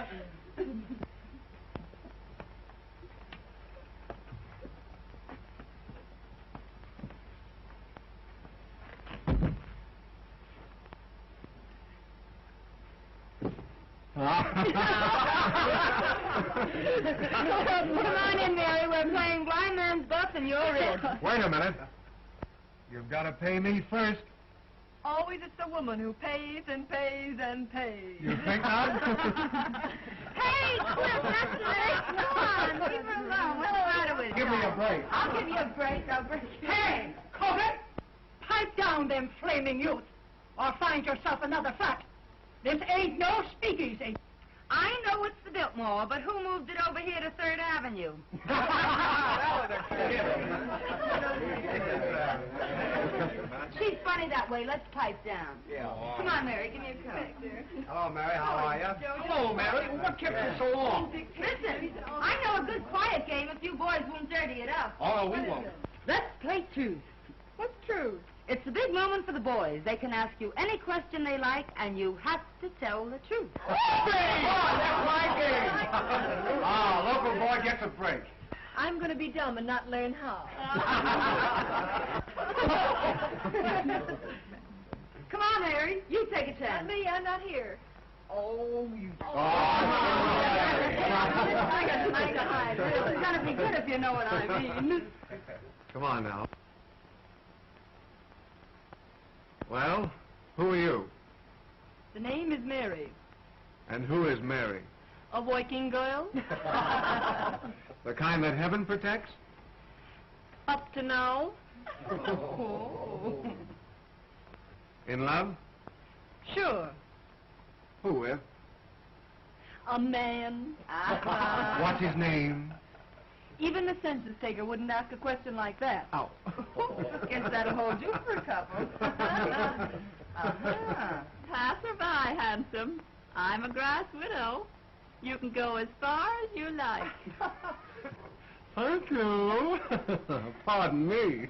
Come on in, Mary. We're playing blind man's buff and you're in. Wait a minute. You've got to pay me first. Always it's the woman who pays and pays and pays. You think not? Hey, Cliff, that's nice. Come on, leave her alone. What's the matter with you? Give me a break. I'll give you a break. I'll break you. Hey, Corbett! Pipe down them flaming youth, or find yourself another flat. This ain't no speakeasy. I know it's the Biltmore, but who moved it over here to 3rd Avenue? She's funny that way. Let's pipe down. Yeah. Come on, Mary. Give me a cup. Hello, Mary. How are you? Hello, Mary. What kept you so long? Listen, I know a good quiet game if you boys won't dirty it up. Oh, no, we won't. Let's play truth. What's true? It's a big moment for the boys. They can ask you any question they like, and you have to tell the truth. Oh, that's my game. Local boy gets a break. I'm going to be dumb and not learn how. Come on, Mary. You take a chance. Not me, I'm not here. Oh, you... I got to hide. It's going to be good if you know what I mean. Come on now. Well, who are you? The name is Mary. And who is Mary? A working girl. The kind that heaven protects? Up to now. In love? Sure. Who with? A man. What's his name? Even the census taker wouldn't ask a question like that. Oh. Guess that'll hold you for a couple. Pass her by, handsome. I'm a grass widow. You can go as far as you like. Thank you. Pardon me.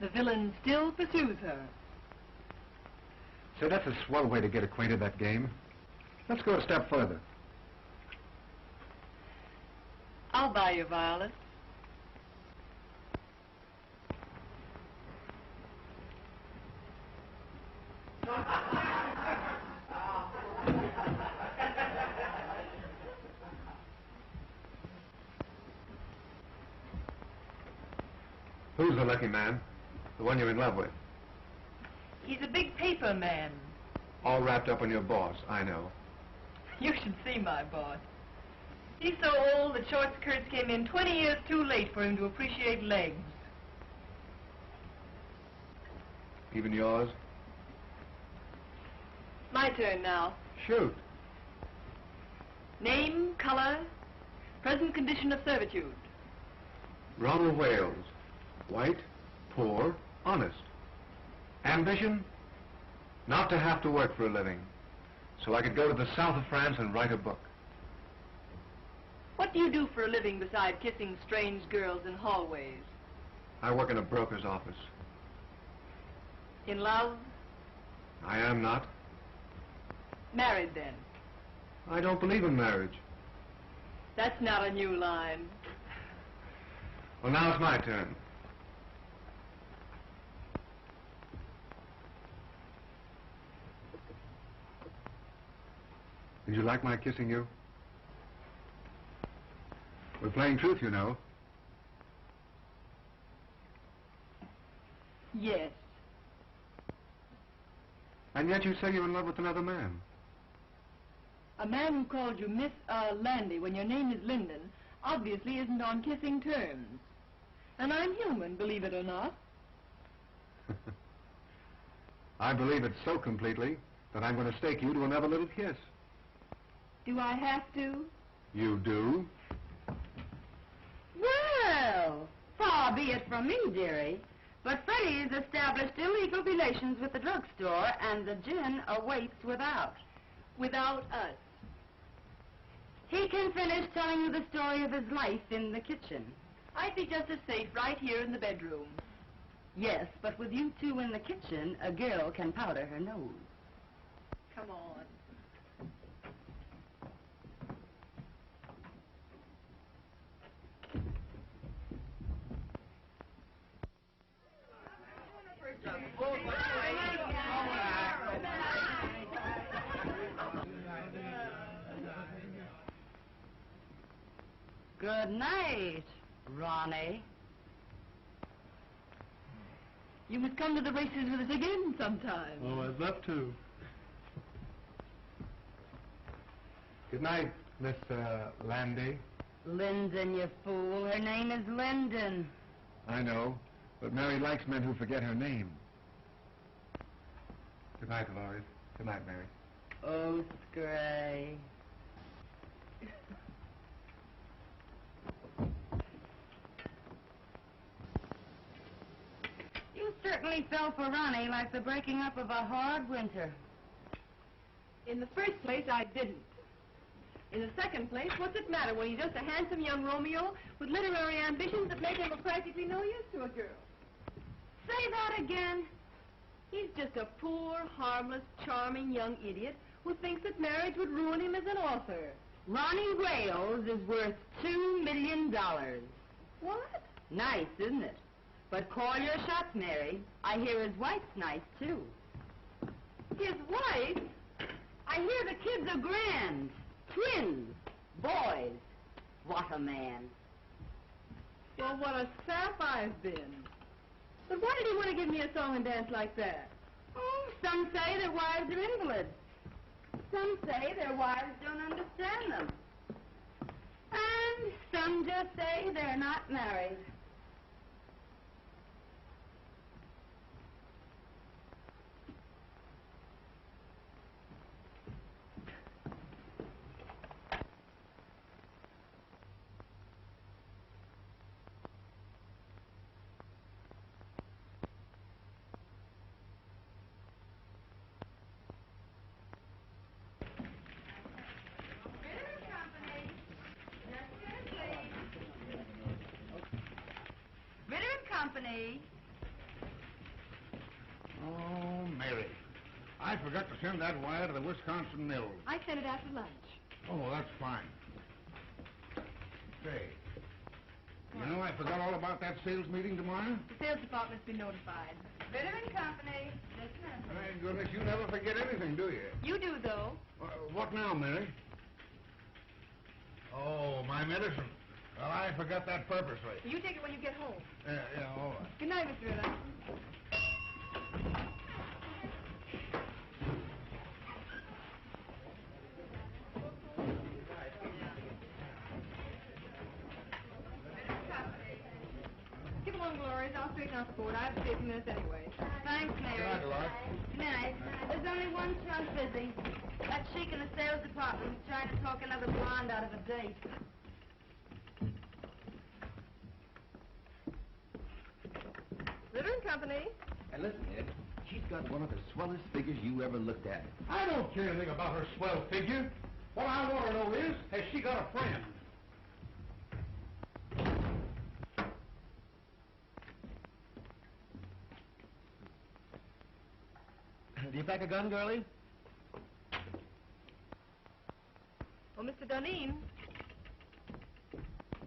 The villain still pursues her. Say, that's a swell way to get acquainted, that game. Let's go a step further. I'll buy you violets. Who's the lucky man? The one you're in love with? He's a big paper man. All wrapped up in your boss, I know. You should see my boss. He's so old that short skirts came in 20 years too late for him to appreciate legs. Even yours? My turn now. Shoot. Name, color, present condition of servitude. Ronald Wales. White, poor, honest. Ambition? Not to have to work for a living, so I could go to the south of France and write a book. What do you do for a living besides kissing strange girls in hallways? I work in a broker's office. In love? I am not. Married then? I don't believe in marriage. That's not a new line. Well, now it's my turn. Did you like my kissing you? We're playing truth, you know. Yes. And yet you say you're in love with another man. A man who called you Miss Landy when your name is Linden obviously isn't on kissing terms. And I'm human, believe it or not. I believe it so completely that I'm going to stake you to another little kiss. Do I have to? You do? Well, far be it from me, dearie, but Freddie's established illegal relations with the drugstore, and the gin awaits without. Without us. He can finish telling you the story of his life in the kitchen. I'd be just as safe right here in the bedroom. Yes, but with you two in the kitchen, a girl can powder her nose. Come on. Good night, Ronnie. You must come to the races with us again sometime. Oh, I'd love to. Good night, Miss Landy. Lyndon, you fool. Her name is Lyndon. I know, but Mary likes men who forget her name. Good night, Dolores. Good night, Mary. Oh, Scray. You certainly fell for Ronnie like the breaking up of a hard winter. In the first place, I didn't. In the second place, what's it matter when he's just a handsome young Romeo with literary ambitions that make him of practically no use to a girl? Say that again. He's just a poor, harmless, charming young idiot who thinks that marriage would ruin him as an author. Ronnie Wales is worth $2 million. What? Nice, isn't it? But call your shots, Mary. I hear his wife's nice, too. His wife? I hear the kids are grand. Twins. Boys. What a man. Well, what a sap I've been. But why did he want to give me a song and dance like that? Oh, some say their wives are invalids. Some say their wives don't understand them. And some just say they're not married. Company. Oh, Mary. I forgot to send that wire to the Wisconsin Mills. I sent it after lunch. Oh, that's fine. Say, you know I forgot all about that sales meeting tomorrow? The sales department's been notified. Bitter and Company. My goodness, you never forget anything, do you? You do, though. What now, Mary? Oh, my medicine. Well, I forgot that purposely. You take it when you get home. Yeah, all right. Good night, Mr. Ritter. Give along, Dolores. I'll straighten out the board. I have to stay a few minutes anyway. Thanks, Mary. Good night, Dolores. Good night. There's only one chunk busy. That sheik in the sales department is trying to talk another blonde out of a date. Ritter and Company. And listen, Ed, she's got one of the swellest figures you ever looked at. I don't care anything about her swell figure. What I want to know is, has she got a friend? Do you pack a gun, girlie? Well, Mr. Duneen.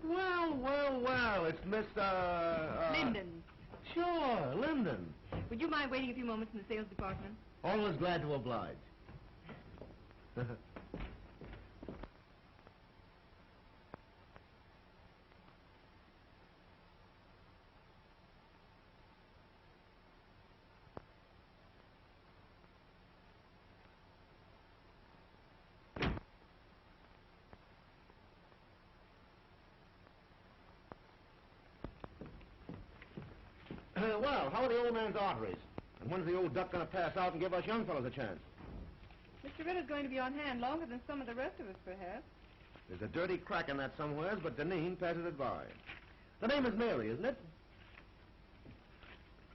Well, it's Miss, Lyndon. Sure, Lyndon. Would you mind waiting a few moments in the sales department? Always glad to oblige. Well, how are the old man's arteries? And when's the old duck going to pass out and give us young fellows a chance? Mr. Ritter's going to be on hand longer than some of the rest of us, perhaps. There's a dirty crack in that somewheres, but Deneen passes it by. The name is Mary, isn't it?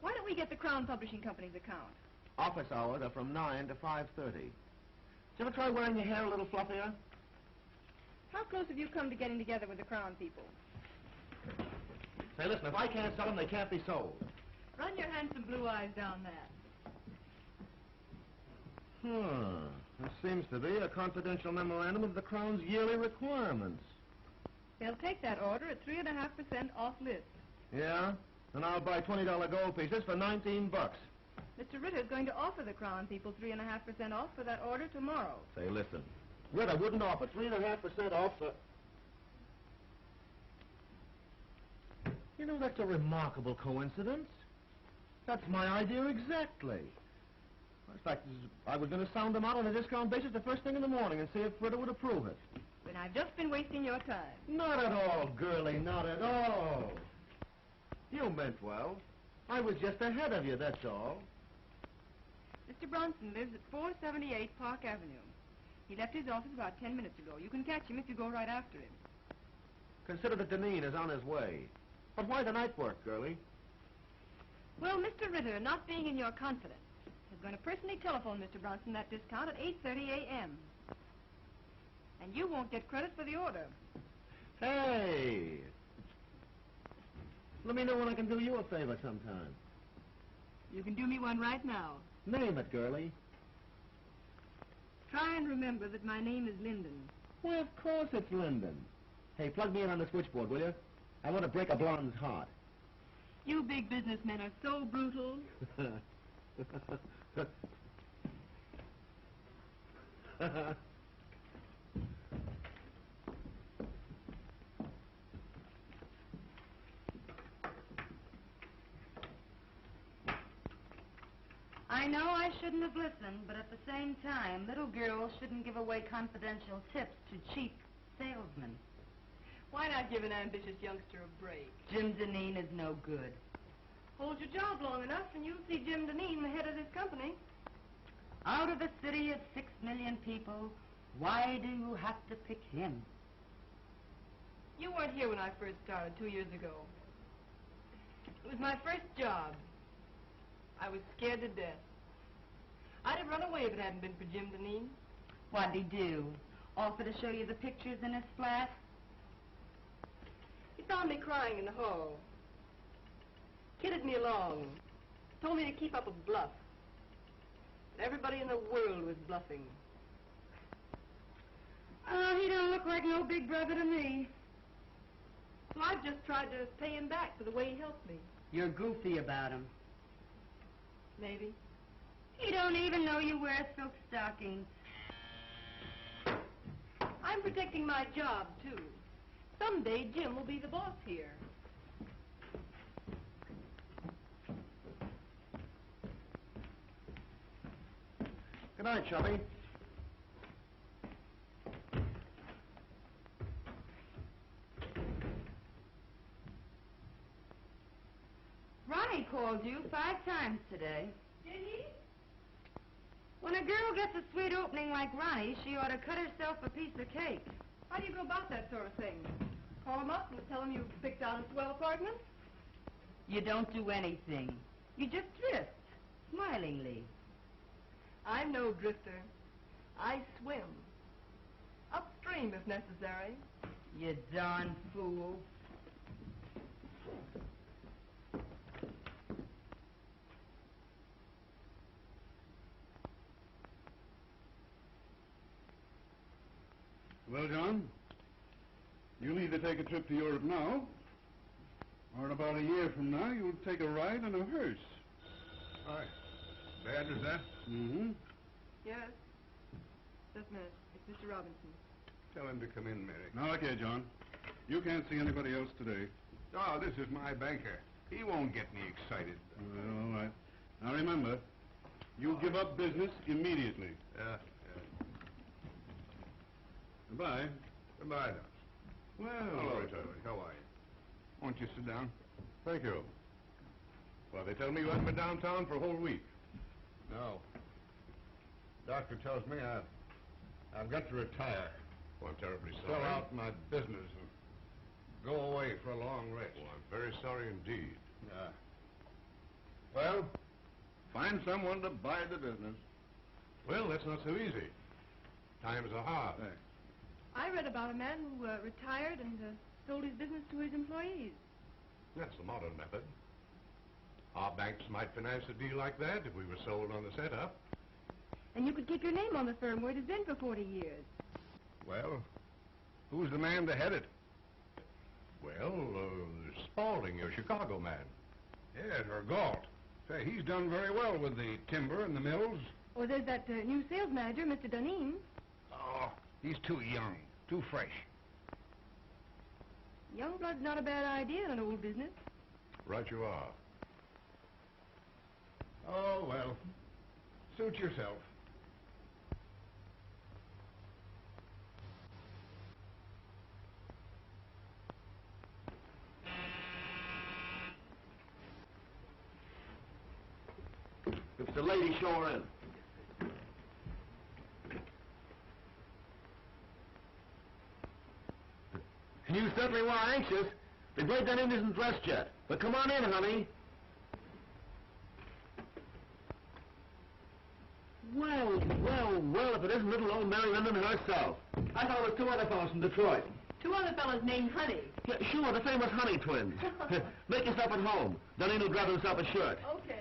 Why don't we get the Crown Publishing Company's account? Office hours are from 9 to 5:30. Did you ever try wearing your hair a little fluffier? How close have you come to getting together with the Crown people? Say, listen, if I can't sell them, they can't be sold. Run your handsome blue eyes down that. There seems to be a confidential memorandum of the Crown's yearly requirements. They'll take that order at 3.5% off list. Yeah? And I'll buy $20 gold pieces for $19. Mr. Ritter's going to offer the Crown people 3.5% off for that order tomorrow. Say, listen. Ritter wouldn't offer 3.5% off for... You know, that's a remarkable coincidence. That's my idea exactly. In fact, I was going to sound them out on a discount basis the first thing in the morning and see if Ritter would approve it. Then I've just been wasting your time. Not at all, girlie, not at all. You meant well. I was just ahead of you, that's all. Mr. Bronson lives at 478 Park Avenue. He left his office about 10 minutes ago. You can catch him if you go right after him. Consider that Deneen is on his way. But why the night work, girlie? Well, Mr. Ritter, not being in your confidence, is going to personally telephone Mr. Bronson that discount at 8:30 a.m. And you won't get credit for the order. Hey! Let me know when I can do you a favor sometime. You can do me one right now. Name it, girlie. Try and remember that my name is Linden. Why, of course it's Linden. Hey, plug me in on the switchboard, will you? I want to break a blonde's heart. You big businessmen are so brutal. I know I shouldn't have listened, but at the same time, little girls shouldn't give away confidential tips to cheap salesmen. Why not give an ambitious youngster a break? Jim Deneen is no good. Hold your job long enough and you'll see Jim Deneen, the head of this company. Out of a city of 6 million people, why do you have to pick him? You weren't here when I first started 2 years ago. It was my first job. I was scared to death. I'd have run away if it hadn't been for Jim Deneen. What'd he do? Offer to show you the pictures in his flat? He found me crying in the hall. Kidded me along. Told me to keep up a bluff. But everybody in the world was bluffing. Oh, he don't look like no big brother to me. So I've just tried to pay him back for the way he helped me. You're goofy about him. Maybe. He don't even know you wear silk stockings. I'm protecting my job, too. Someday Jim will be the boss here. Good night, Chubby. Ronnie called you 5 times today. Did he? When a girl gets a sweet opening like Ronnie, she ought to cut herself a piece of cake. How do you go about that sort of thing? Call him up and tell him you've picked out a swell apartment? You don't do anything. You just drift, smilingly. I'm no drifter. I swim. Upstream if necessary. You darn fool. Well, John, you'll either take a trip to Europe now, or in about a year from now, you'll take a ride in a hearse. Hi. Bad as that? Mm-hmm. Yes. Just a minute. It's Mr. Robinson. Tell him to come in, Mary. Now, look here, John. You can't see anybody else today. Oh, this is my banker. He won't get me excited. Well, all right. Now, remember, you give up business immediately. Yeah. Goodbye. Goodbye, Doc. Well, Hello, Charlie. How are you? Won't you sit down? thank you. Well, they tell me you haven't been downtown for a whole week. No. Doctor tells me I've got to retire. Well, I'm terribly sorry. Sell out my business and go away for a long rest. Well, I'm very sorry indeed. Yeah. Well, Find someone to buy the business. well, that's not so easy. Times are hard. Hey. I read about a man who retired and sold his business to his employees. That's the modern method. Our banks might finance a deal like that if we were sold on the setup. And you could keep your name on the firm where it has been for 40 years. Well, who's the man to head it? Well, Spaulding, your Chicago man. Yes, or Galt. Say, he's done very well with the timber and the mills. Or there's that new sales manager, Mr. Duneen. Oh, he's too young, too fresh. Young blood's not a bad idea in an old business. Right you are. Oh, well, suit yourself. If the lady, show her in. You certainly were anxious. The great Duneen isn't dressed yet. But come on in, honey. Well, well, well, if it isn't little old Mary Linden herself. I thought it was two other fellows from Detroit. Two other fellows named Honey. Yeah, sure, the famous Honey twins. Make yourself at home. Duneen will grab himself a shirt. Okay.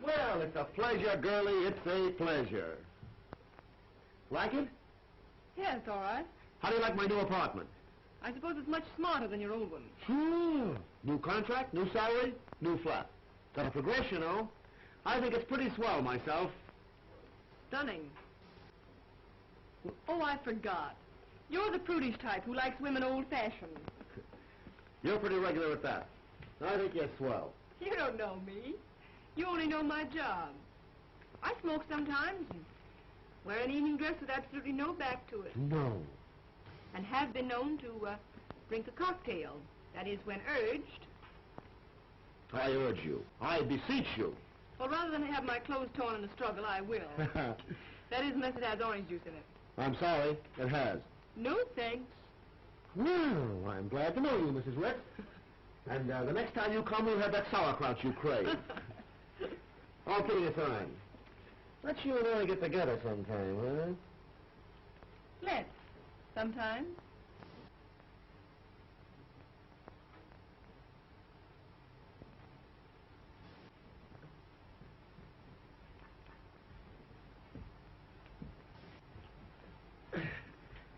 Well, it's a pleasure, girlie. It's a pleasure. Like it? Yeah, it's all right. How do you like my new apartment? I suppose it's much smarter than your old one. Sure. New contract, new salary, new flat. Got a progress, you know. I think it's pretty swell myself. Stunning. Oh, I forgot. You're the prudish type who likes women old-fashioned. You're pretty regular at that. I think you're swell. You don't know me. You only know my job. I smoke sometimes and wear an evening dress with absolutely no back to it. No. And have been known to drink a cocktail. That is, when urged. I urge you. I beseech you. Well, rather than have my clothes torn in the struggle, I will. That is, unless it has orange juice in it. I'm sorry. It has. No, thanks. Well, I'm glad to know you, Mrs. Ritz. And the next time you come, we'll have that sauerkraut you crave. All kidding aside, let's you and I get together sometime, huh? Let's. Sometime.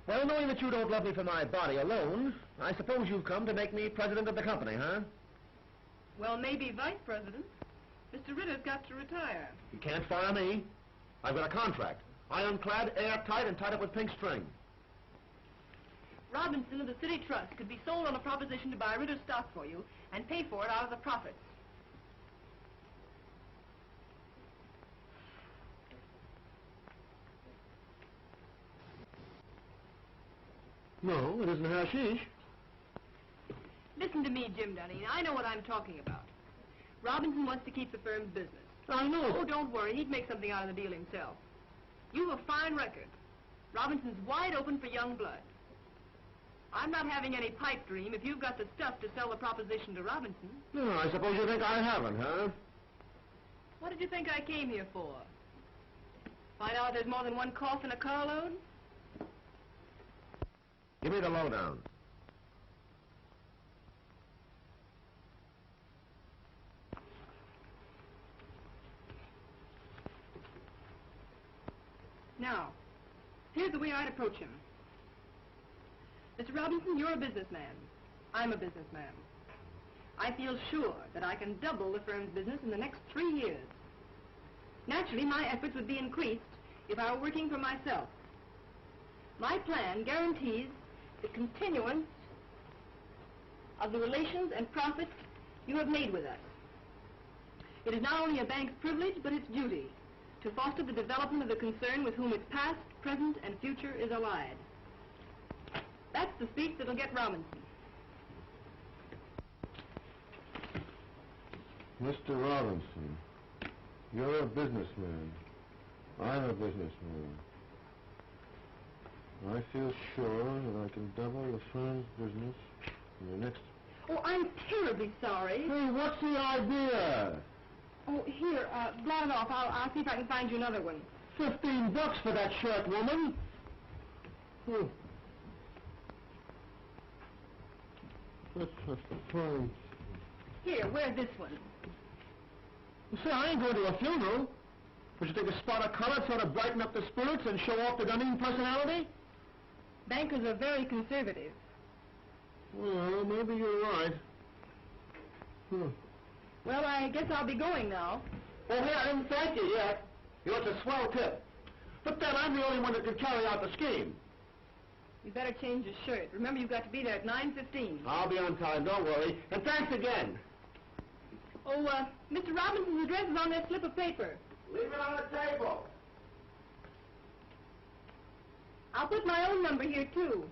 Well, knowing that you don't love me for my body alone, I suppose you've come to make me president of the company, huh? Well, maybe vice president. Mr. Ritter's got to retire. You can't fire me. I've got a contract. Ironclad, airtight, and tied up with pink string. Robinson of the City Trust could be sold on a proposition to buy Ritter's stock for you and pay for it out of the profits. No, it isn't hashish. Listen to me, Jim Duneen. I know what I'm talking about. Robinson wants to keep the firm's business. I know. Oh, don't worry. He'd make something out of the deal himself. You have a fine record. Robinson's wide open for young blood. I'm not having any pipe dream if you've got the stuff to sell the proposition to Robinson. No, I suppose you think I haven't, huh? What did you think I came here for? Find out there's more than one cough in a carload? Give me the lowdown. Now, here's the way I'd approach him. Mr. Robinson, you're a businessman. I'm a businessman. I feel sure that I can double the firm's business in the next 3 years. Naturally, my efforts would be increased if I were working for myself. My plan guarantees the continuance of the relations and profits you have made with us. It is not only a bank's privilege, but its duty to foster the development of the concern with whom its past, present, and future is allied. That's the speech that'll get Robinson. Mr. Robinson, you're a businessman. I'm a businessman. I feel sure that I can double the firm's business in the next... Oh, I'm terribly sorry. Hey, what's the idea? Oh, here, blot it off. I'll see if I can find you another one. $15 for that shirt, woman. That's just a fine... Here, wear this one. Say, I ain't going to a funeral. Would you take a spot of color, sort of brighten up the spirits and show off the Dunning personality? Bankers are very conservative. Well, maybe you're right. Well, I guess I'll be going now. Oh, hey, I didn't thank you yet. You know, it's a swell tip. But then I'm the only one that can carry out the scheme. You better change your shirt. Remember, you've got to be there at 9:15. I'll be on time, don't worry. And thanks again. Oh, Mr. Robinson's address is on that slip of paper. Leave it on the table. I'll put my own number here, too.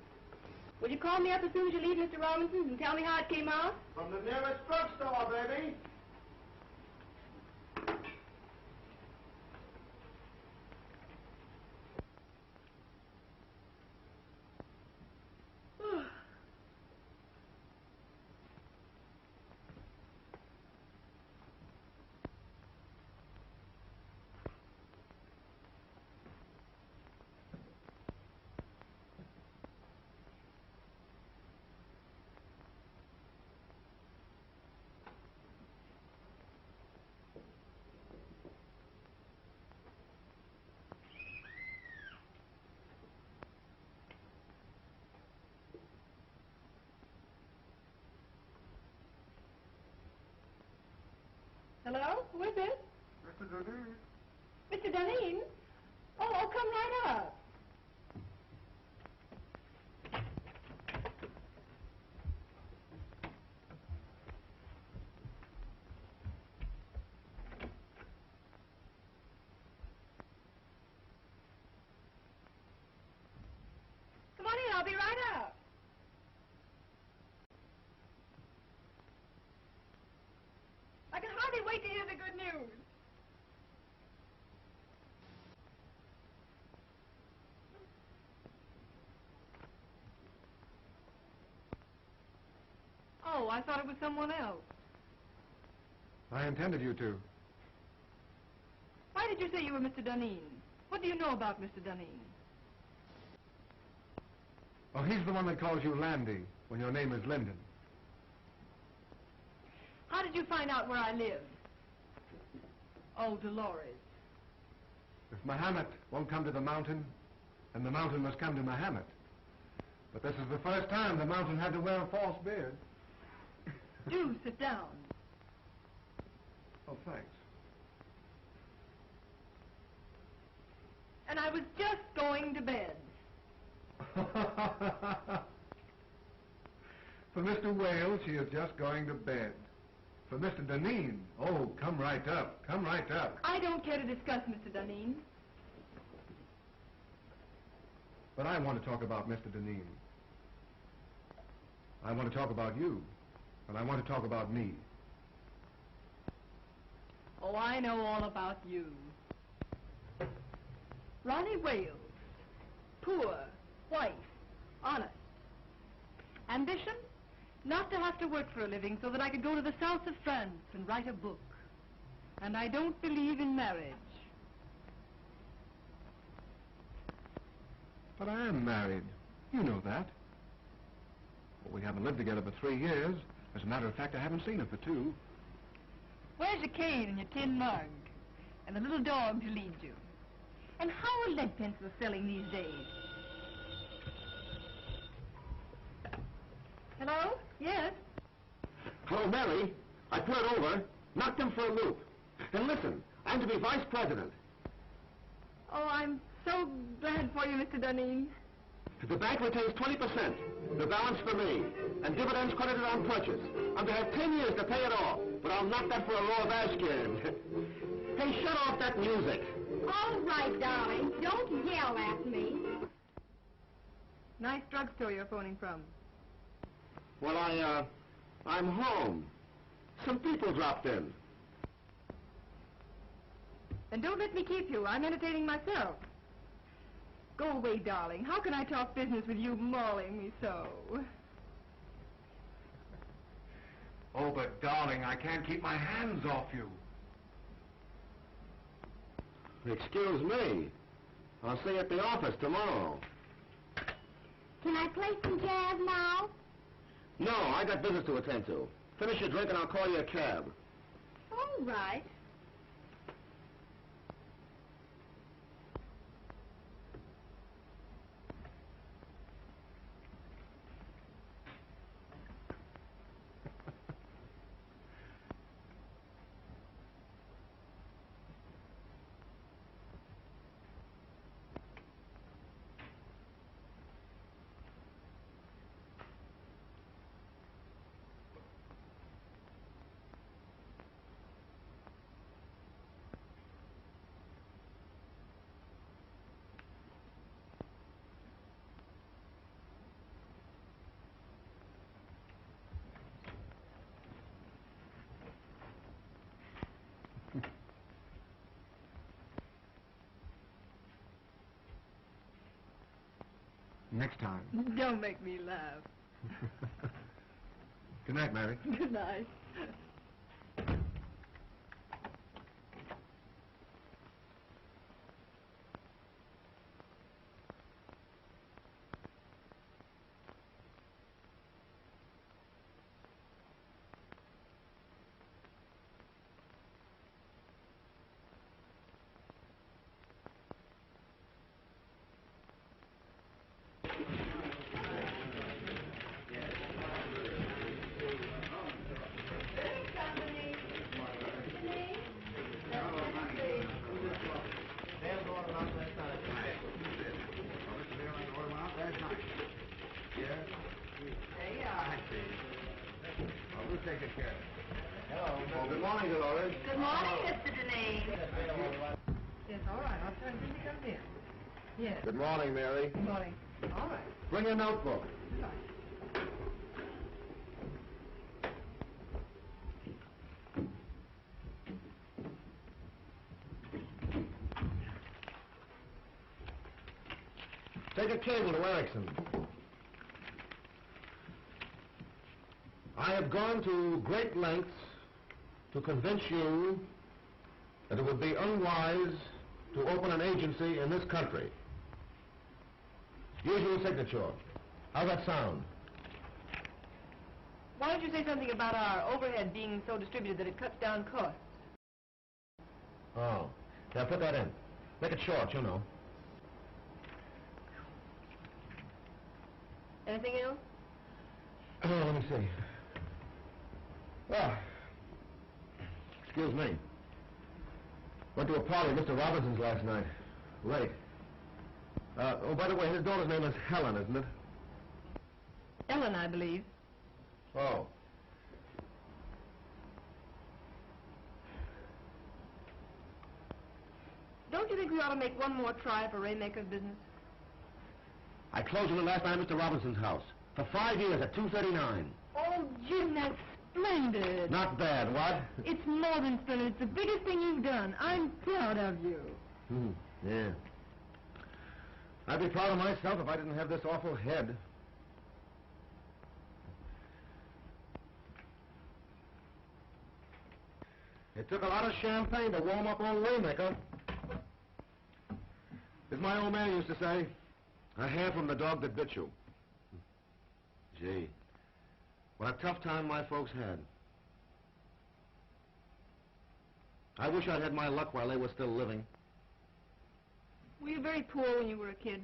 Will you call me up as soon as you leave Mr. Robinson's and tell me how it came out? From the nearest drugstore, baby. Hello? Who is it? Mr. Dunning. Mr. Dunning? Oh, come right up. Come on in, I'll be right up. I can hardly wait to hear the good news. Oh, I thought it was someone else. I intended you to. Why did you say you were Mr. Dunning? What do you know about Mr. Dunning? Oh, he's the one that calls you Landy when your name is Linden. How did you find out where I live? Oh, Dolores. If Mahomet won't come to the mountain, then the mountain must come to Mahomet. But this is the first time the mountain had to wear a false beard. Do sit down. Oh, thanks. And I was just going to bed. For Mr. Wales, she is just going to bed. For Mr. Dunning, oh, come right up, come right up. I don't care to discuss Mr. Dunning. But I want to talk about Mr. Dunning. I want to talk about you, and I want to talk about me. Oh, I know all about you. Ronnie Wales. Poor, white, honest. Ambition? Not to have to work for a living so that I could go to the south of France and write a book. And I don't believe in marriage. But I am married. You know that. Well, we haven't lived together for 3 years. As a matter of fact, I haven't seen her for 2. Where's your cane and your tin mug? And the little dog to lead you? And how are lead pencils selling these days? Hello? Yes? Hello, Mary. I put it over, knocked him for a loop. And listen, I'm to be vice president. Oh, I'm so glad for you, Mr. Dunning. The bank retains 20%, the balance for me, and dividends credited on purchase. I'm to have 10 years to pay it off, but I'll knock that for a row of Ashcan. Hey, shut off that music. All right, darling. Don't yell at me. Nice drugstore you're phoning from. Well, I'm home. Some people dropped in. Then don't let me keep you. I'm entertaining myself. Go away, darling. How can I talk business with you mauling me so? Oh, but darling, I can't keep my hands off you. Excuse me. I'll see you at the office tomorrow. Can I play some jazz now? No, I got business to attend to. Finish your drink and I'll call you a cab. All right. Next time. Don't make me laugh. Good night, Mary. Good night. Good morning, Dolores. Good morning, Mr. Deneen. Yes, all right. I'll try and he comes in. Yes. Good morning, Mary. Good morning. All right. Bring your notebook. Fine. Take a cable to Erickson. I have gone to great lengths to convince you that it would be unwise to open an agency in this country. Usual signature. How's that sound? Why don't you say something about our overhead being so distributed that it cuts down costs? Oh. Yeah, put that in. Make it short, you know. Anything else? Oh, let me see. Well, excuse me. Went to a party at Mr. Robinson's last night. Late. Oh, by the way, his daughter's name is Helen, isn't it? Ellen, I believe. Oh. Don't you think we ought to make one more try for Raymaker's business? I closed on it last night at Mr. Robinson's house. For 5 years at $2.39. Oh, Jim, that's splendid. Not bad, what? It's more than splendid. It's the biggest thing you've done. I'm proud of you. Yeah. I'd be proud of myself if I didn't have this awful head. It took a lot of champagne to warm up old Waymaker. As my old man used to say, a hair from the dog that bit you. Gee, what a tough time my folks had. I wish I'd had my luck while they were still living. Were you very poor when you were a kid?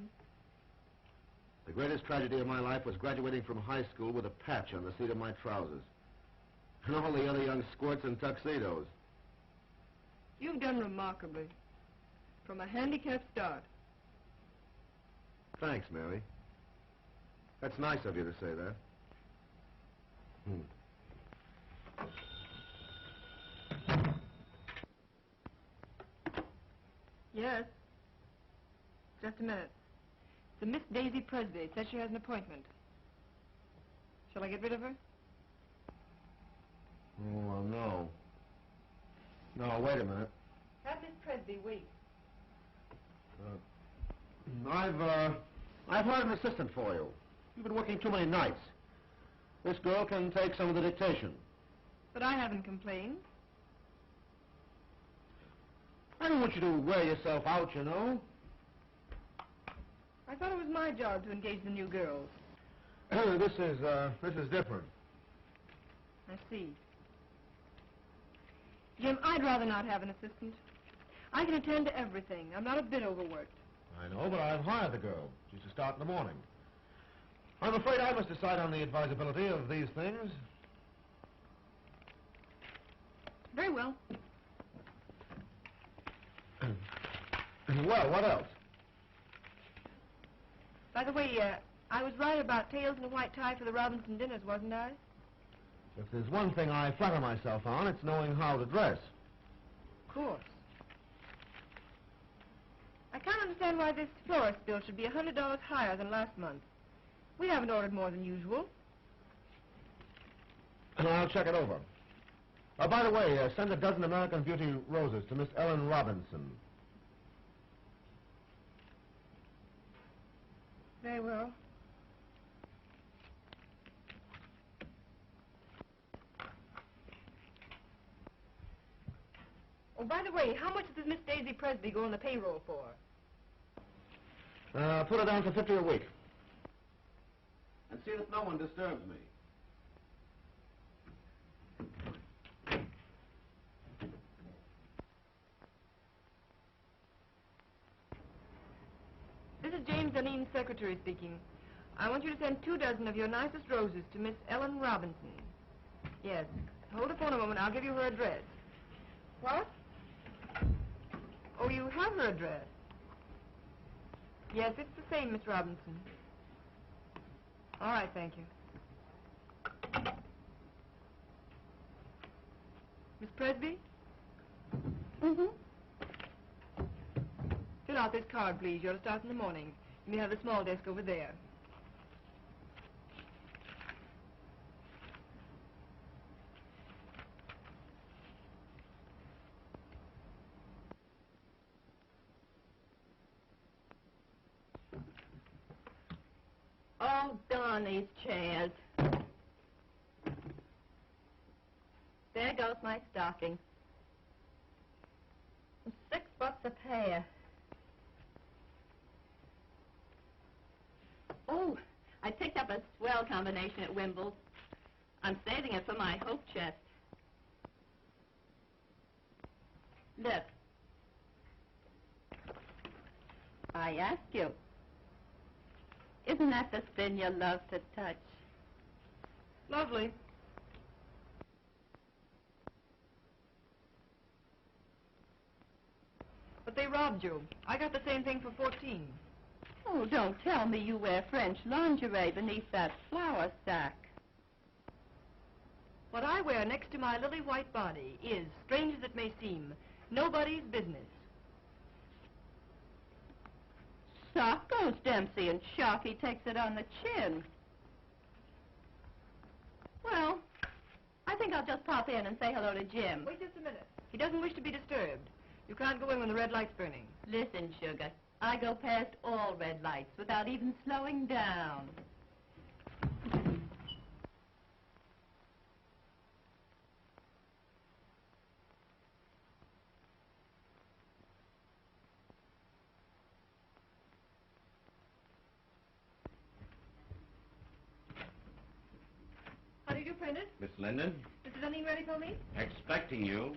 The greatest tragedy of my life was graduating from high school with a patch on the seat of my trousers. And all the other young squirts in tuxedos. You've done remarkably. From a handicapped start. Thanks, Mary. That's nice of you to say that. Yes. Just a minute. The Miss Daisy Presby says she has an appointment. Shall I get rid of her? Oh, well, no. No, wait a minute. Have Miss Presby Presby wait? I've hired an assistant for you. You've been working too many nights. This girl can take some of the dictation. But I haven't complained. I don't want you to wear yourself out, you know. I thought it was my job to engage the new girls. This is different. I see. Jim, I'd rather not have an assistant. I can attend to everything. I'm not a bit overworked. I know, but I've hired the girl. She's to start in the morning. I'm afraid I must decide on the advisability of these things. Very well. Well, what else? By the way, I was right about tails and a white tie for the Robinson dinners, wasn't I? If there's one thing I flatter myself on, it's knowing how to dress. Of course. I can't understand why this florist bill should be $100 higher than last month. We haven't ordered more than usual. I'll check it over. By the way, send a dozen American Beauty roses to Miss Ellen Robinson. Very well. Oh, by the way, how much does Miss Daisy Presby go on the payroll for? Put her down for $50 a week. And see that no one disturbs me. This is James Duneen's secretary speaking. I want you to send 2 dozen of your nicest roses to Miss Ellen Robinson. Yes. Hold the phone a moment. I'll give you her address. What? Oh, you have her address. Yes, it's the same, Miss Robinson. All right, thank you. Miss Presby? Mm-hmm. Fill out this card, please. You're to start in the morning. You may have the small desk over there. Oh, darn these chairs. There goes my stocking. $6 a pair. Oh, I picked up a swell combination at Wimble's. I'm saving it for my hope chest. Look. I ask you, isn't that the spin you love to touch? Lovely. But they robbed you. I got the same thing for 14. Oh, don't tell me you wear French lingerie beneath that flour sack. What I wear next to my lily white body is, strange as it may seem, nobody's business. Sock goes Dempsey, and Sharky takes it on the chin. Well, I think I'll just pop in and say hello to Jim. Wait just a minute. He doesn't wish to be disturbed. You can't go in when the red light's burning. Listen, sugar, I go past all red lights without even slowing down. How do you do, Prentice? Miss Linden, Mr. Dunning ready for me? expecting you.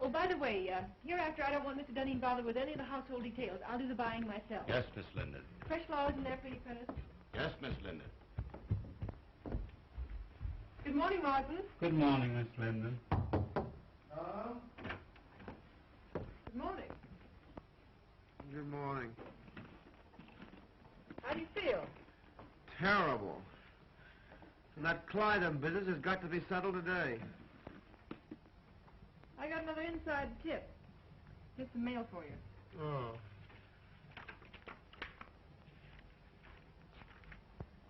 Oh, by the way, hereafter I don't want Mr. Dunning bothered with any of the household details. I'll do the buying myself. Yes, Miss Linden. Fresh flowers in there for you, Prentice. Yes, Miss Linden. Good morning, Martin. Good morning, Miss Linden. Good morning. Good morning. How do you feel? Terrible. And that Clyde business has got to be settled today. I got another inside tip. Here's some mail for you. Oh.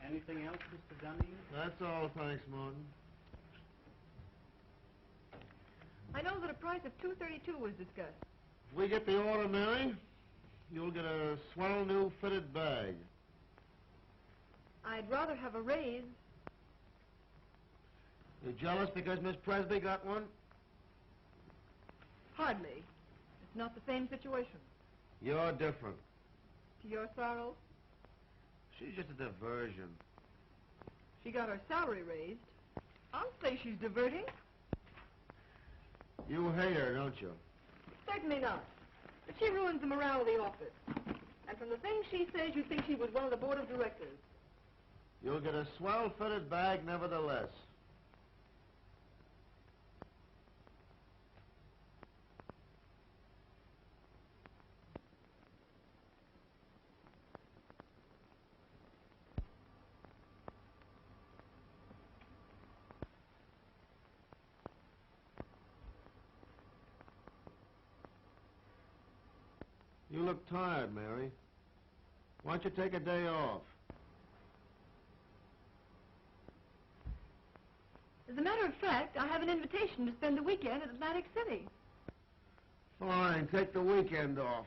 Anything else, Mr. Dunning? That's all, thanks, Martin. I know that a price of $232 was discussed. If we get the order, Mary, you'll get a swell new fitted bag. I'd rather have a raise. You jealous because Miss Presby got one? Hardly. It's not the same situation. You're different. To your sorrow, She's just a diversion. she got her salary raised. I'll say she's diverting. You hate her, don't you? Certainly not. But she ruins the morale of the office. And from the things she says, you'd think she was one of the board of directors. You'll get a swell fitted bag nevertheless. You look tired, Mary. Why don't you take a day off? As a matter of fact, I have an invitation to spend the weekend at Atlantic City. Fine, take the weekend off.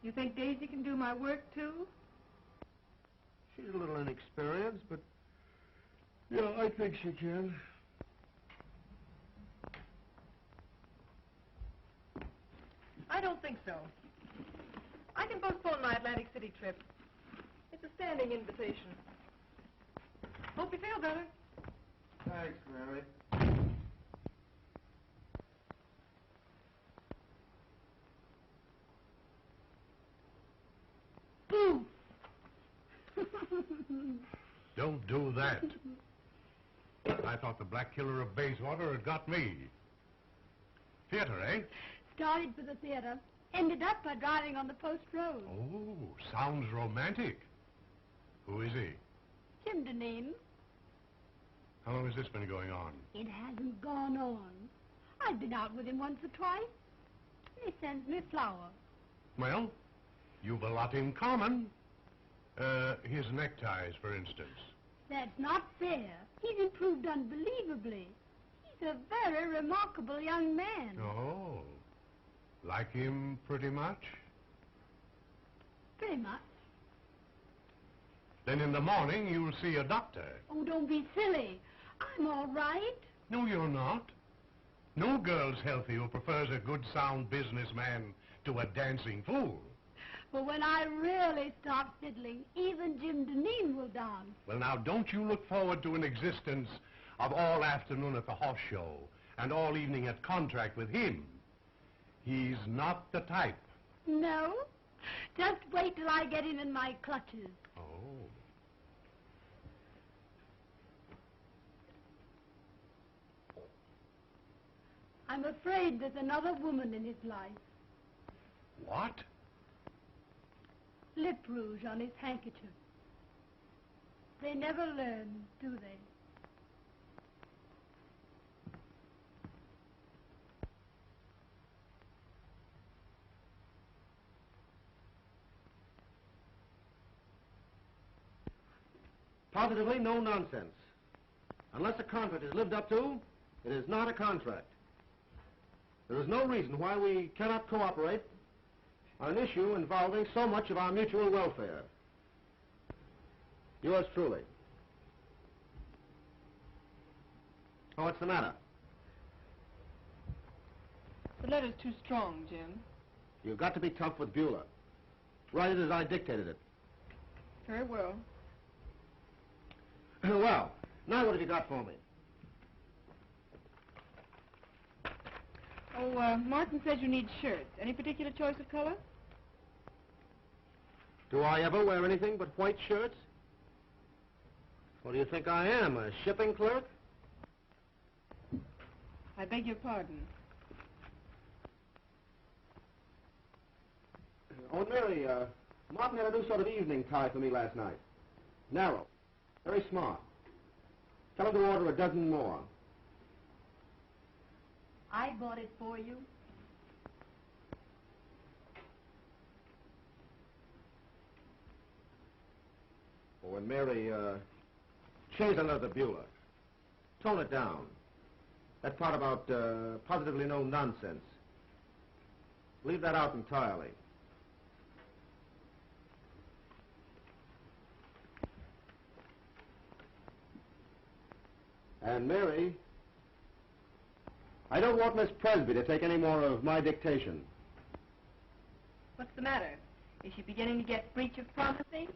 You think Daisy can do my work, too? She's a little inexperienced, but yeah, I think she can. I don't think so. I can postpone my Atlantic City trip. It's a standing invitation. Hope you feel better. Thanks, Mary. Boo! Don't do that. I thought the Black Killer of Bayswater had got me. Theater, eh? Started for the theater. Ended up by driving on the post road. Oh, sounds romantic. Who is he? Jim Deneen. How long has this been going on? It hasn't gone on. I've been out with him once or twice. He sends me a flower. Well, you've a lot in common. His neckties, for instance. That's not fair. He's improved unbelievably. He's a very remarkable young man. Oh, like him pretty much? Pretty much. Then in the morning you'll see a doctor. Oh, don't be silly. I'm all right. No, you're not. No girl's healthy who prefers a good, sound businessman to a dancing fool. But when I really start fiddling, even Jim Deneen will dance. Well, now, don't you look forward to an existence of all afternoon at the horse show and all evening at contract with him. He's not the type. No? Just wait till I get him in my clutches. Oh. I'm afraid there's another woman in his life. What? Lip rouge on his handkerchief. They never learn, do they? Positively no nonsense. Unless a contract is lived up to, it is not a contract. There is no reason why we cannot cooperate on an issue involving so much of our mutual welfare. Yours truly. Oh, what's the matter? The letter's too strong, Jim. You've got to be tough with Beulah. Write it as I dictated it. Very well. Well, now what have you got for me? Oh, Martin says you need shirts. Any particular choice of color? Do I ever wear anything but white shirts? What do you think I am, a shipping clerk? I beg your pardon. Oh, Mary, Martin had a new sort of evening tie for me last night. Narrow. Very smart. Tell him to order a dozen more. I bought it for you. Oh, and Mary, change another Beulah. Tone it down. That part about positively no nonsense. Leave that out entirely. And Mary, I don't want Miss Presby to take any more of my dictation. What's the matter? Is she beginning to get breach of promising?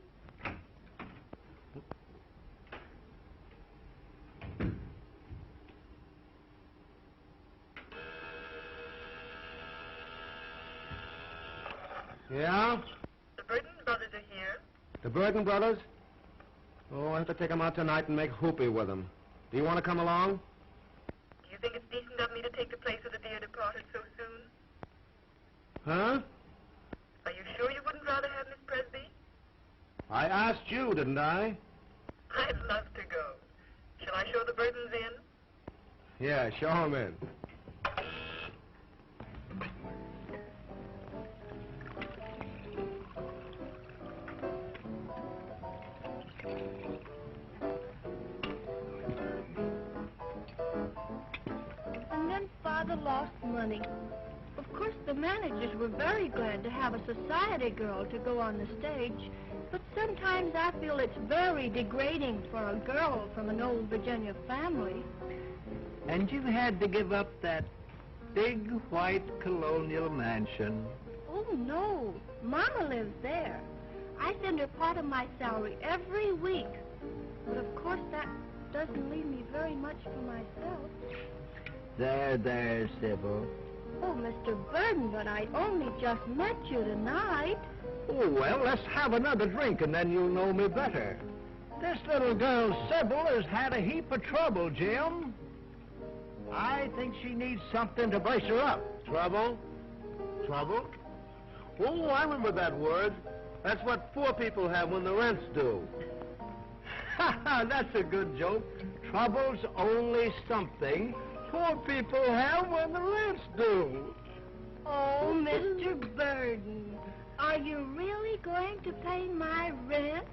Yeah? The Burton brothers are here. The Burton brothers? Oh, I have to take them out tonight and make whoopee with them. Do you want to come along? Do you think it's decent of me to take the place of the dear departed so soon? Huh? Are you sure you wouldn't rather have Miss Presby? I asked you, didn't I? I'd love to go. Shall I show the Burtons in? Yeah, show them in. And then Father lost money. Of course, the managers were very glad to have a society girl to go on the stage, but sometimes I feel it's very degrading for a girl from an old Virginia family. And you had to give up that big white colonial mansion. Oh, no. Mama lives there. I send her part of my salary every week. But of course, that doesn't leave me very much for myself. There, Sybil. Oh, Mr. Burton, but I only just met you tonight. Oh, well, let's have another drink and then you'll know me better. This little girl, Sybil, has had a heap of trouble, Jim. I think she needs something to brace her up. Trouble? Trouble? Oh, I remember that word. That's what poor people have when the rent's due. Ha ha, that's a good joke. Trouble's only something poor people have when the rent's due. Oh, Mr. Burton, are you really going to pay my rent?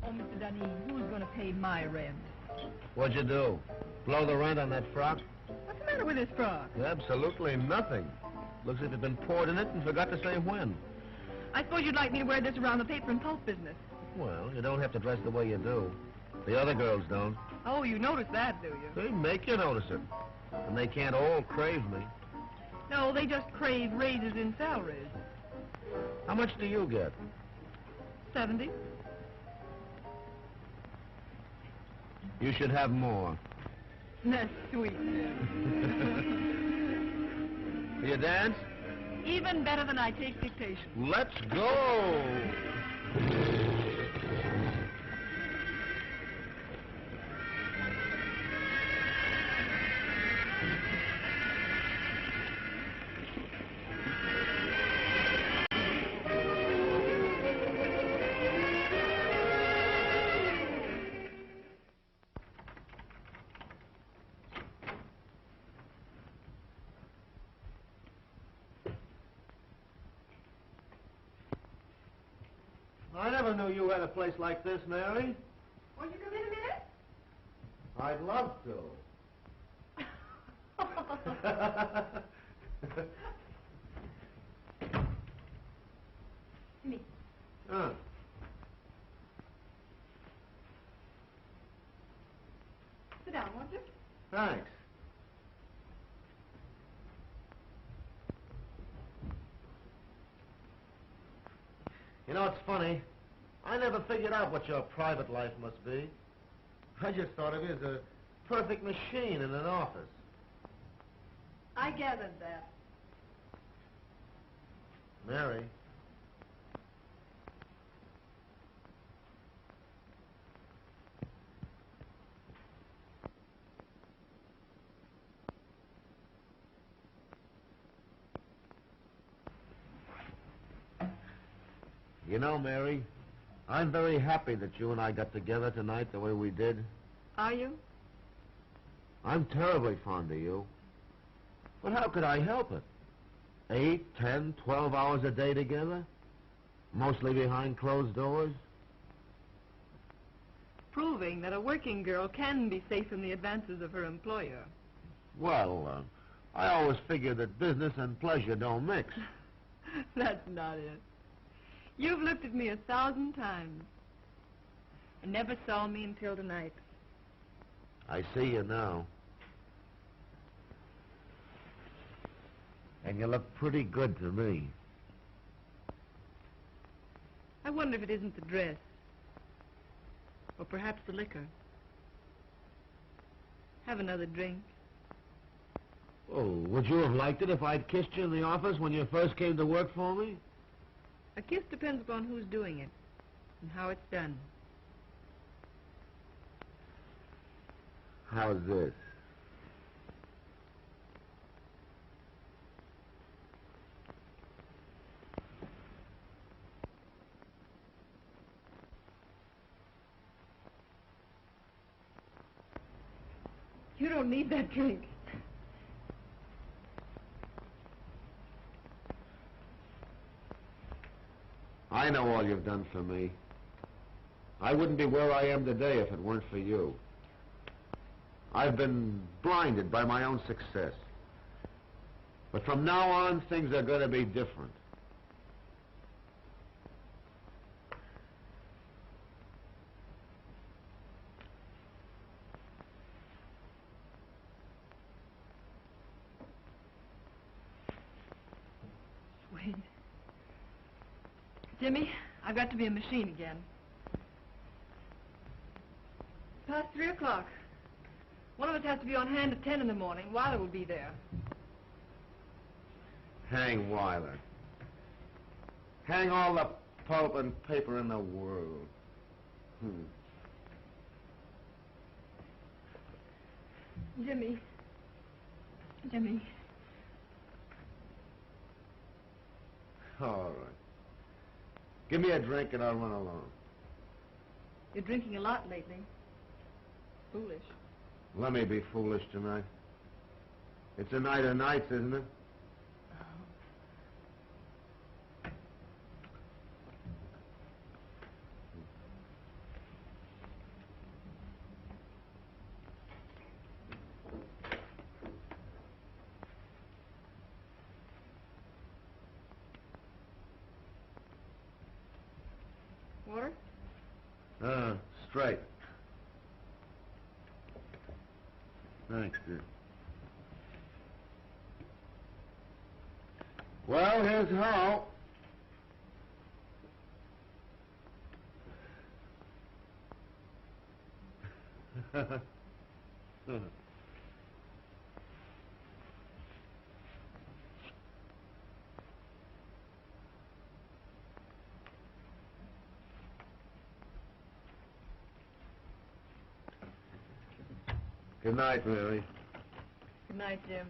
Oh, Mr. Dunne, who's going to pay my rent? What'd you do? Blow the rent on that frock? What's the matter with this frock? Absolutely nothing. Looks as if it'd been poured in it and forgot to say when. I suppose you'd like me to wear this around the paper and pulp business. Well, you don't have to dress the way you do. The other girls don't. Oh, you notice that, do you? They make you notice it. And they can't all crave me. No, they just crave raises in salaries. How much do you get? 70. You should have more. That's sweet. Do you dance? Even better than I take dictation. Let's go! I never knew you had a place like this, Mary. Won't you come in a minute? I'd love to. Me. Sit down, won't you? Thanks. You know, it's funny. I never figured out what your private life must be. I just thought of you as a perfect machine in an office. I gathered that. Mary. You know, Mary, I'm very happy that you and I got together tonight the way we did. Are you? I'm terribly fond of you. But how could I help it? 8, 10, 12 hours a day together? Mostly behind closed doors? Proving that a working girl can be safe in the advances of her employer. Well, I always figured that business and pleasure don't mix. That's not it. You've looked at me 1,000 times and never saw me until tonight. I see you now. And you look pretty good to me. I wonder if it isn't the dress. Or perhaps the liquor. Have another drink. Oh, would you have liked it if I'd kissed you in the office when you first came to work for me? A kiss depends upon who's doing it and how it's done. How's this? You don't need that drink. I know all you've done for me. I wouldn't be where I am today if it weren't for you. I've been blinded by my own success. But from now on, things are going to be different. Wait. Jimmy, I've got to be a machine again. Past 3 o'clock. One of us has to be on hand at 10 in the morning. Weiler will be there. Hang Weiler. Hang all the pulp and paper in the world. Jimmy. Jimmy. All right. Give me a drink and I'll run along. You're drinking a lot lately. Foolish. Let me be foolish tonight. It's a night of nights, isn't it? Water? Straight. Thanks, dear. Well, here's how. Good night, Mary. Good night, Jim.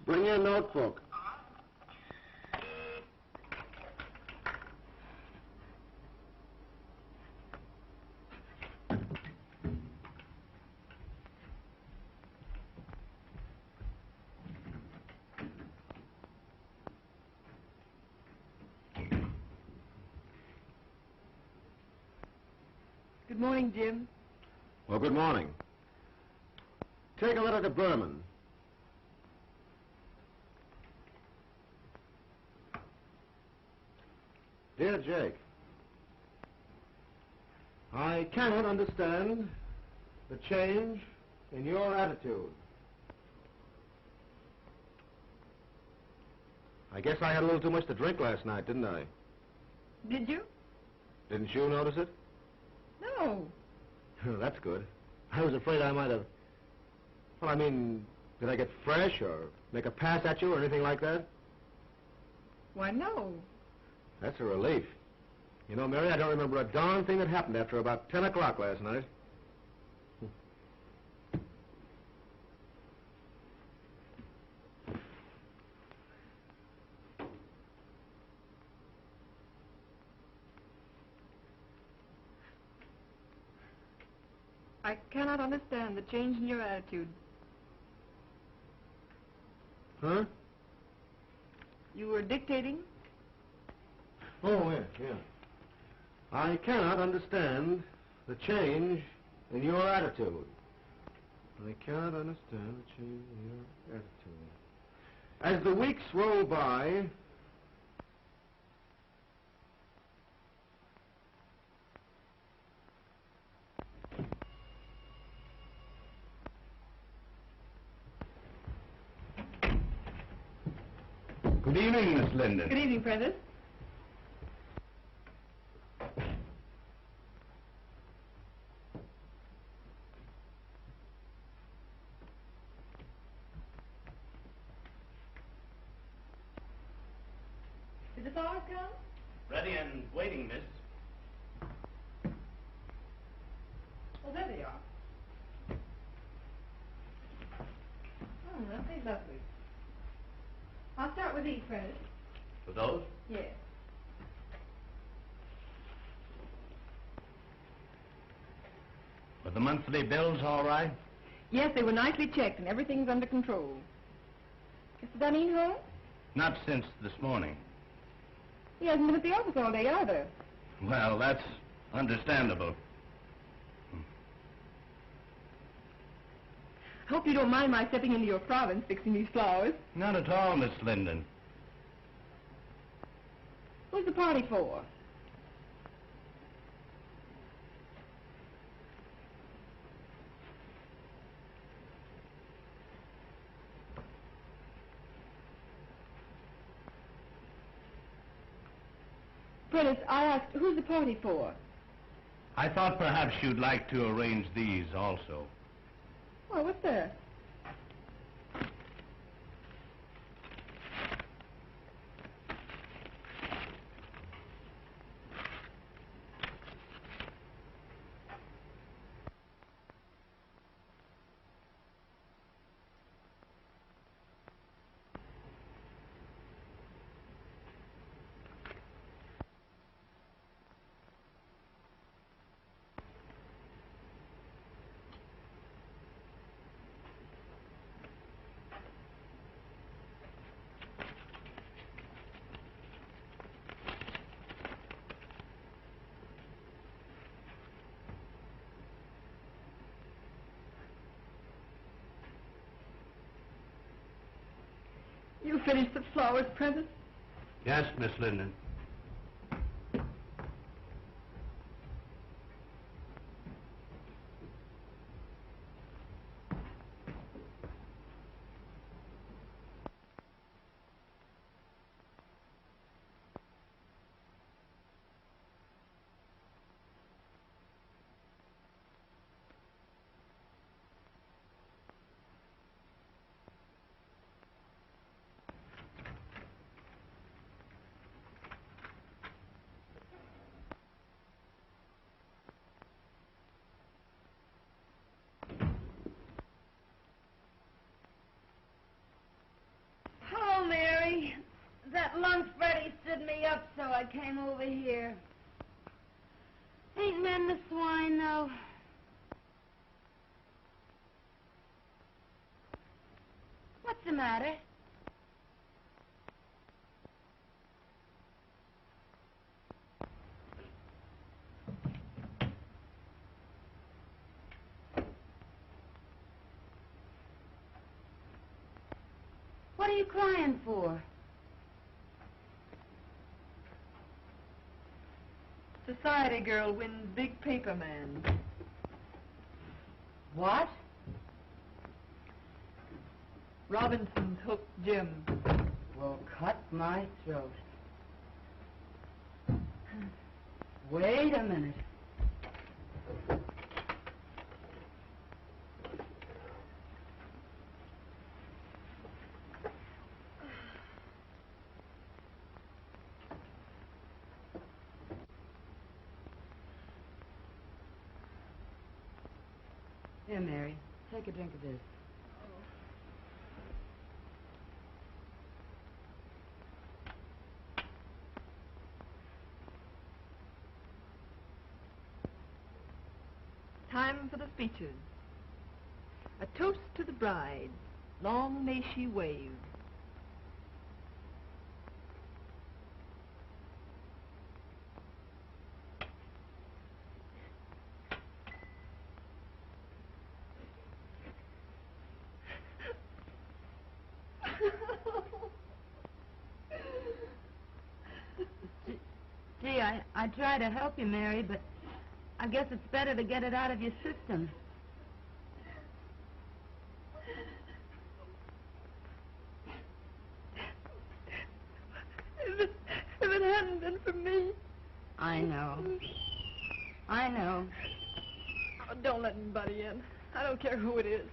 Bring your notebook. Good morning, Jim. Well, good morning. Take a letter to Berman. Dear Jake, I cannot understand the change in your attitude. I guess I had a little too much to drink last night, didn't I? Did you? Didn't you notice it? No. That's good. I was afraid I might have... Well, I mean, did I get fresh or make a pass at you or anything like that? Why, no. That's a relief. You know, Mary, I don't remember a darn thing that happened after about 10 o'clock last night. I cannot understand the change in your attitude. Huh? You were dictating? Oh, yeah. I cannot understand the change in your attitude. I cannot understand the change in your attitude. As the weeks roll by... Good evening, Miss Linden. Good evening, Prentice. Did the flowers come? Ready and waiting, miss. Oh, there they are. Oh, aren't they lovely? I'll start with these, Prentice. For those? Yes. Were the monthly bills all right? Yes, they were nicely checked and everything's under control. Mr. Dunning home? Not since this morning. He hasn't been at the office all day either. Well, that's understandable. I hope you don't mind my stepping into your province fixing these flowers. Not at all, Miss Linden. Who's the party for? Prentice, I asked, who's the party for? I thought perhaps you'd like to arrange these also. Oh, what's that? You finished the flowers, Prentice? Yes, Miss Linden. Hello, Mary. That lunch Freddie stood me up, so I came over here. Ain't men the swine, though? What's the matter? What are you crying for? Society girl wins big paper man. What? Robinson's hooked Jim. Well, cut my throat. Wait a minute. Here, Mary. Take a drink of this. Time for the speeches. A toast to the bride. Long may she wave. Gee, I try to help you, Mary, but I guess it's better to get it out of your system. If it hadn't been for me... I know. I know. Oh, don't let anybody in. I don't care who it is.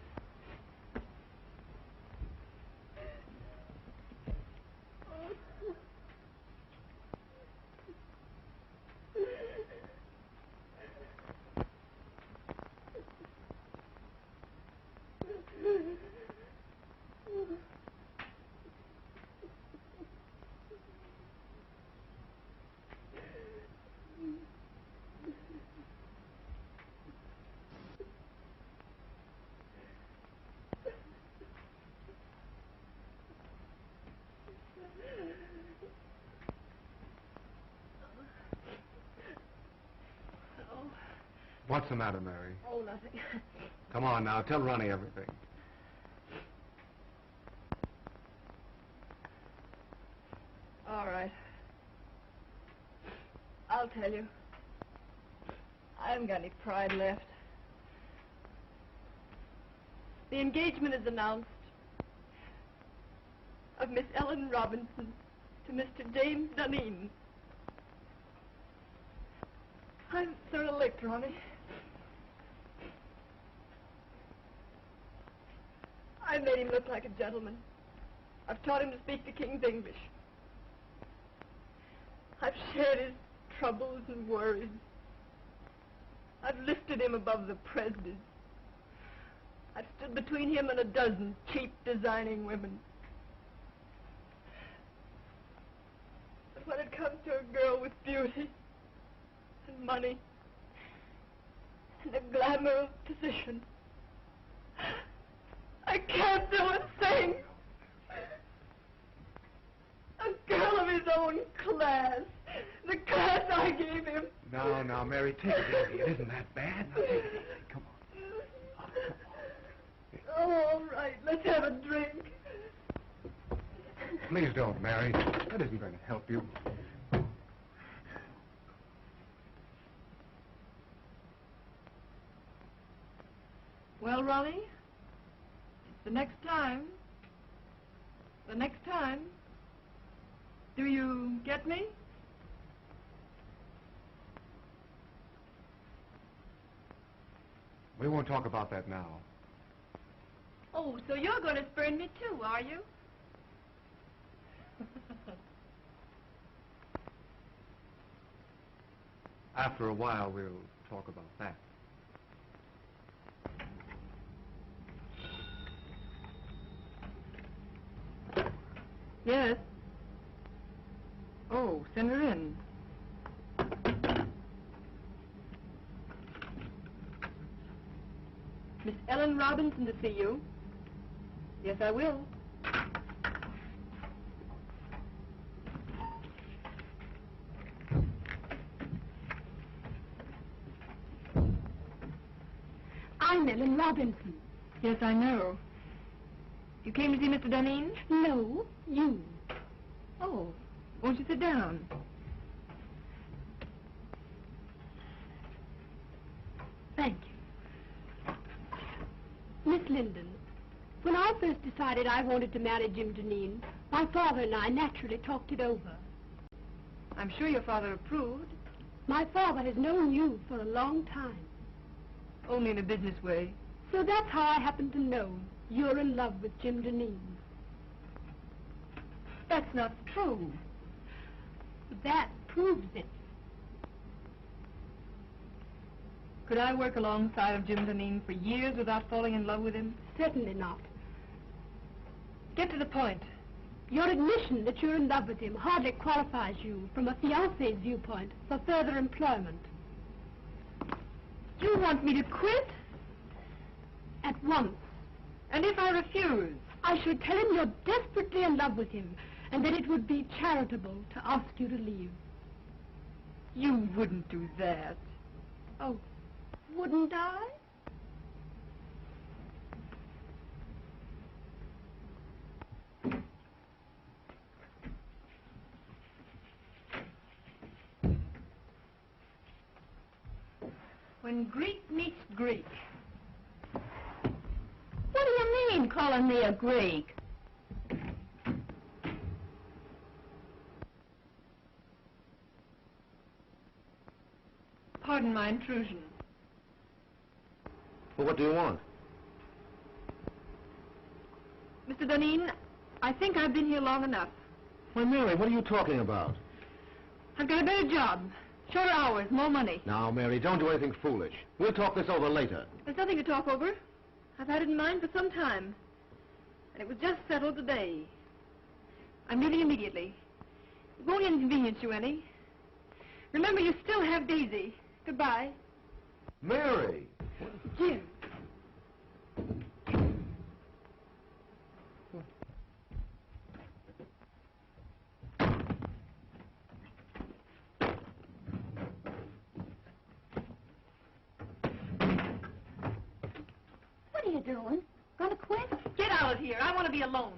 What's the matter, Mary? Oh, nothing. Come on now, tell Ronnie everything. All right. I'll tell you. I haven't got any pride left. The engagement is announced of Miss Ellen Robinson to Mr. James Duneen. I'm sort of licked, Ronnie. I made him look like a gentleman. I've taught him to speak the King's English. I've shared his troubles and worries. I've lifted him above the prejudice. I've stood between him and a dozen cheap designing women. But when it comes to a girl with beauty and money and the glamour of position, I can't do a thing. A girl of his own class. The class I gave him. Now, Mary, take it easy. It isn't that bad. Now, take it easy. Come on. Oh, all right. Let's have a drink. Please don't, Mary. That isn't going to help you. Well, Ronnie, the next time, do you get me? We won't talk about that now. Oh, so you're going to spurn me too, are you? After a while, we'll talk about that. Yes. Oh, send her in. Miss Ellen Robinson to see you. Yes, I will. I'm Ellen Robinson. Yes, I know. You came to see Mr. Duneen? No, you. Oh, won't you sit down? Thank you. Miss Linden, when I first decided I wanted to marry Jim Duneen, my father and I naturally talked it over. I'm sure your father approved. My father has known you for a long time. Only in a business way. So that's how I happen to know you're in love with Jim Deneen. That's not true. That proves it. Could I work alongside of Jim Deneen for years without falling in love with him? Certainly not. Get to the point. Your admission that you're in love with him hardly qualifies you, from a fiancé's viewpoint, for further employment. You want me to quit? At once. And if I refuse? I should tell him you're desperately in love with him, and that it would be charitable to ask you to leave. You wouldn't do that. Oh, wouldn't I? When Greek meets Greek. What do you mean, calling me a Greek? Pardon my intrusion. Well, what do you want? Mr. Deneen, I think I've been here long enough. Why, Mary, what are you talking about? I've got a better job. Shorter hours, more money. Now, Mary, don't do anything foolish. We'll talk this over later. There's nothing to talk over. I've had it in mind for some time. And it was just settled today. I'm leaving immediately. It won't inconvenience you any. Remember, you still have Daisy. Goodbye. Mary! Jim. What are you doing? Gonna quit? Get out of here. I want to be alone.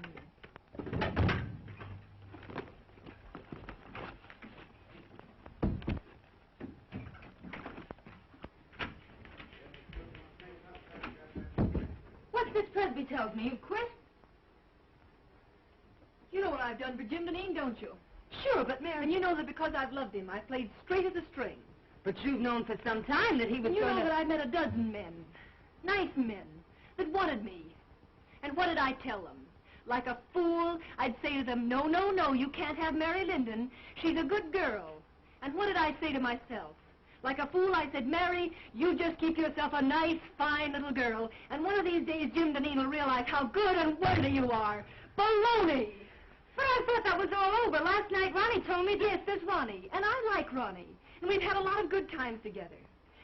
What's this Presby tells me? You quit? You know what I've done for Jim Deneen, don't you? Sure, but Mary... And you know that because I've loved him, I played straight as a string. But you've known for some time that he was And you going know to... that I've met a dozen men, nice men, that wanted me. And what did I tell them? Like a fool, I'd say to them, no, no, no, you can't have Mary Linden. She's a good girl. And what did I say to myself? Like a fool, I said, Mary, you just keep yourself a nice, fine little girl, and one of these days Jim Deneen will realize how good and worthy you are. Baloney! But I thought that was all over. Last night Ronnie told me Yes, there's Ronnie, and I like Ronnie, and we've had a lot of good times together.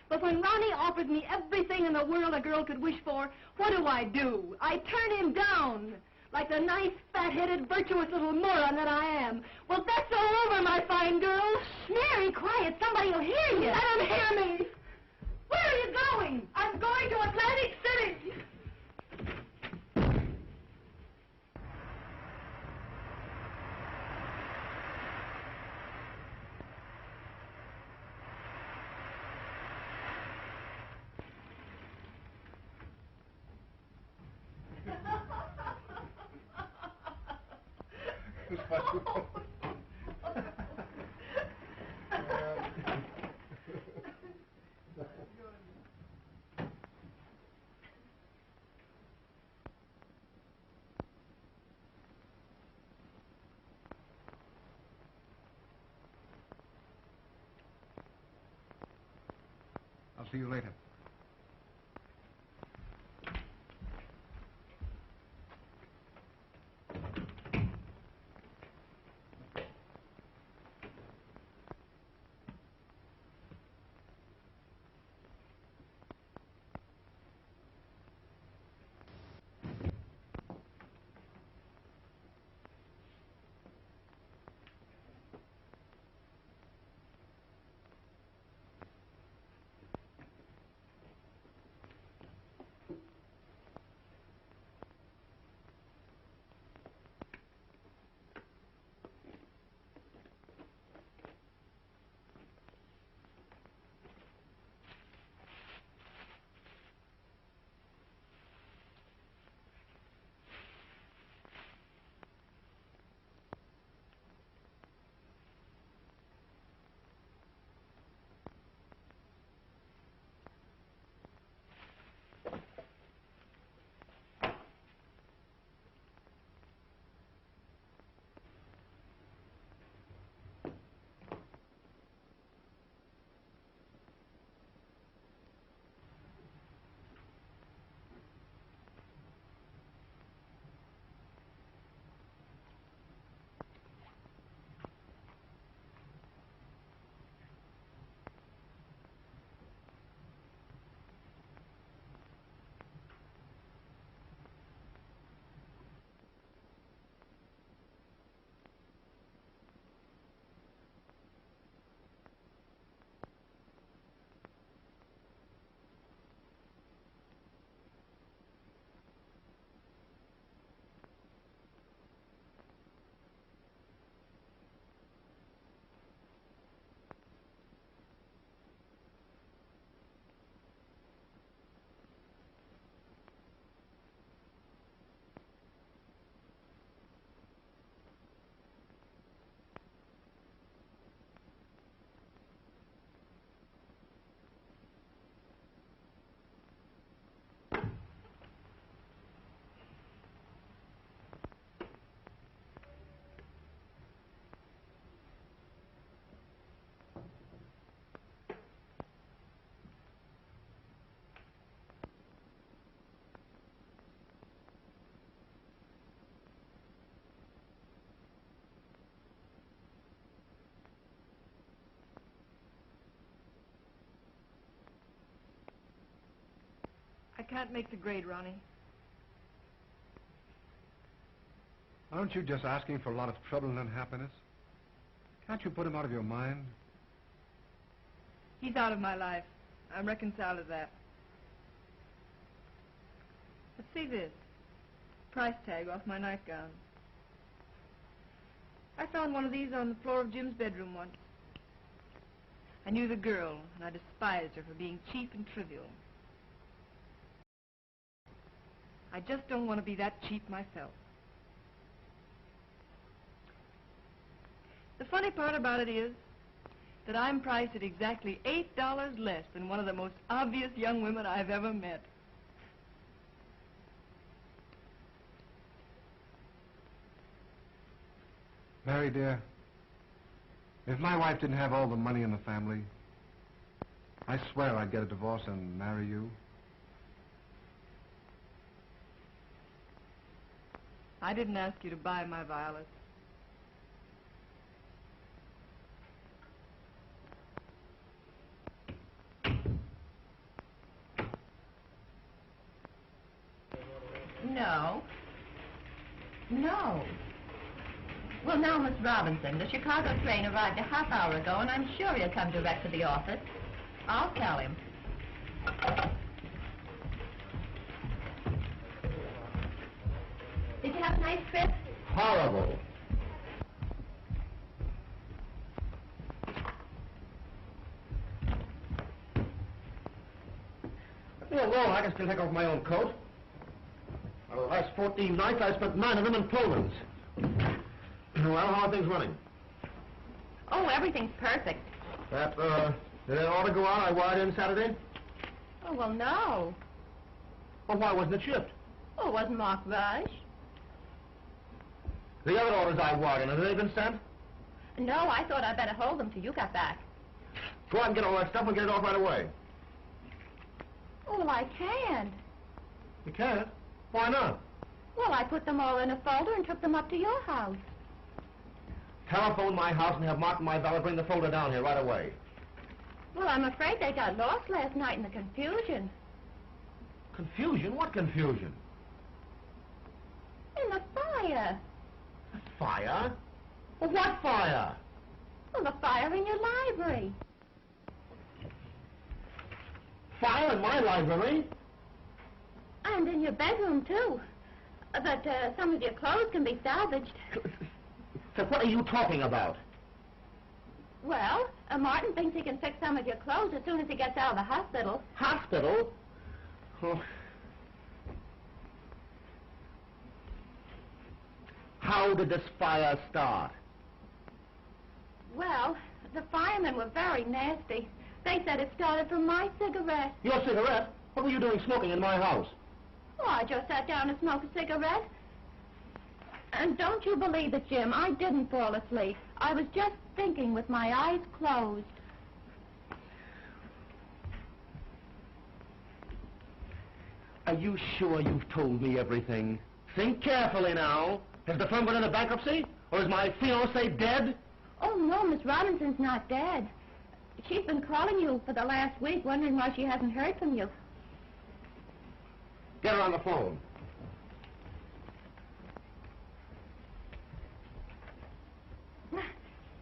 But when Ronnie offers me everything in the world a girl could wish for, what do? I turn him down, like the nice, fat-headed, virtuous little moron that I am. Well, that's all over, my fine girl. Mary, quiet. Somebody will hear you. Let him hear me. Where are you going? I'm going to Atlantic City. I'll see you later. can't make the grade, Ronnie. Aren't you just asking for a lot of trouble and unhappiness? Can't you put him out of your mind? He's out of my life. I'm reconciled to that. But see this. Price tag off my nightgown. I found one of these on the floor of Jim's bedroom once. I knew the girl, and I despised her for being cheap and trivial. I just don't want to be that cheap myself. The funny part about it is that I'm priced at exactly $8 less than one of the most obvious young women I've ever met. Mary, dear, if my wife didn't have all the money in the family, I swear I'd get a divorce and marry you. I didn't ask you to buy my violets. No. No. Well, now, Miss Robinson, the Chicago train arrived a half hour ago, and I'm sure he'll come direct to the office. I'll tell him. Did you have a nice trip? Horrible. Let me alone. I can still take off my own coat. For the last 14 nights, I spent 9 of them in Pullmans. Well, how are things running? Oh, everything's perfect. Did that order go out I wired in Saturday? Oh, well, no. Well, why wasn't it shipped? Oh, it wasn't marked rush. The other orders I wired in, have they been sent? No, I thought I'd better hold them till you got back. Go out and get all that stuff and get it off right away. Oh, well, I can't. You can't? Why not? Well, I put them all in a folder and took them up to your house. Telephone my house and have Martin, my valet, bring the folder down here right away. Well, I'm afraid they got lost last night in the confusion. Confusion? What confusion? In the fire. Fire? Well, what fire? Well, the fire in your library. Fire in my library? And in your bedroom, too. But some of your clothes can be salvaged. So what are you talking about? Well, Martin thinks he can fix some of your clothes as soon as he gets out of the hospital. Hospital? Oh. How did this fire start? Well, the firemen were very nasty. They said it started from my cigarette. Your cigarette? What were you doing smoking in my house? Oh, I just sat down and smoked a cigarette. And don't you believe it, Jim, I didn't fall asleep. I was just thinking with my eyes closed. Are you sure you've told me everything? Think carefully now. Has the firm gone into bankruptcy? Or is my fiancée dead? Oh, no, Miss Robinson's not dead. She's been calling you for the last week, wondering why she hasn't heard from you. Get her on the phone.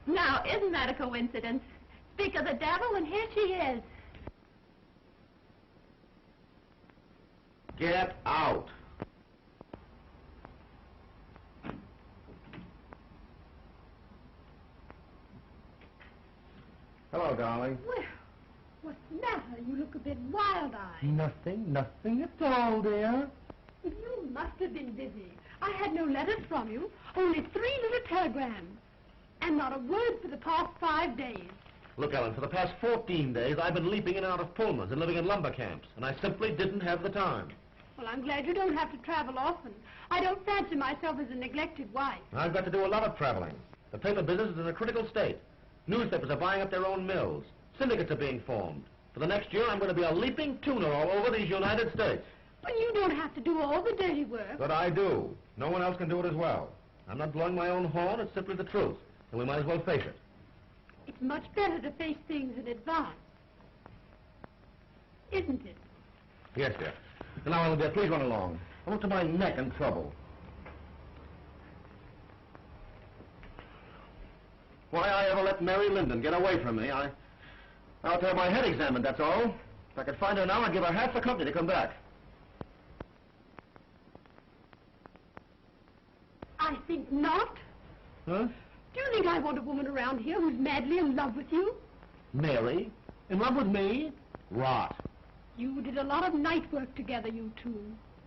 Now, isn't that a coincidence? Speak of the devil, and here she is. Get out. Hello, darling. Well, what's the matter? You look a bit wild-eyed. Nothing at all, dear. You must have been busy. I had no letters from you, only 3 little telegrams. And not a word for the past 5 days. Look, Ellen, for the past 14 days, I've been leaping in and out of Pullmans and living in lumber camps, and I simply didn't have the time. Well, I'm glad you don't have to travel often. I don't fancy myself as a neglected wife. I've got to do a lot of traveling. The paper business is in a critical state. Newspapers are buying up their own mills. Syndicates are being formed. For the next year, I'm going to be a leaping tuner all over these United States. But you don't have to do all the dirty work. But I do. No one else can do it as well. I'm not blowing my own horn. It's simply the truth. And we might as well face it. It's much better to face things in advance. Isn't it? Yes, dear. Now, Olivia, please run along. I'm up to my neck in trouble. Why I ever let Mary Linden get away from me, I'll have my head examined, that's all. If I could find her now, I'd give her half the company to come back. I think not. Huh? Do you think I want a woman around here who's madly in love with you? Mary? In love with me? Rot. You did a lot of night work together, you two.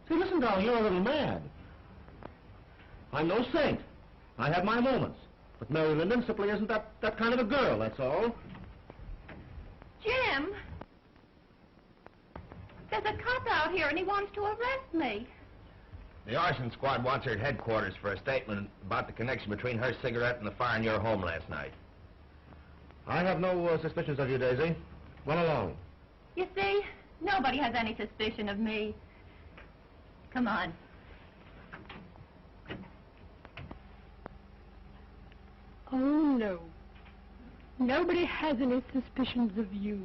See, listen, darling, you're a little mad. I'm no saint. I have my moments. But Mary Linden simply isn't that kind of a girl, that's all. Jim! There's a cop out here and he wants to arrest me. The arson squad wants her at headquarters for a statement about the connection between her cigarette and the fire in your home last night. I have no suspicions of you, Daisy. Run along. You see, nobody has any suspicion of me. Come on. Oh, no. Nobody has any suspicions of you.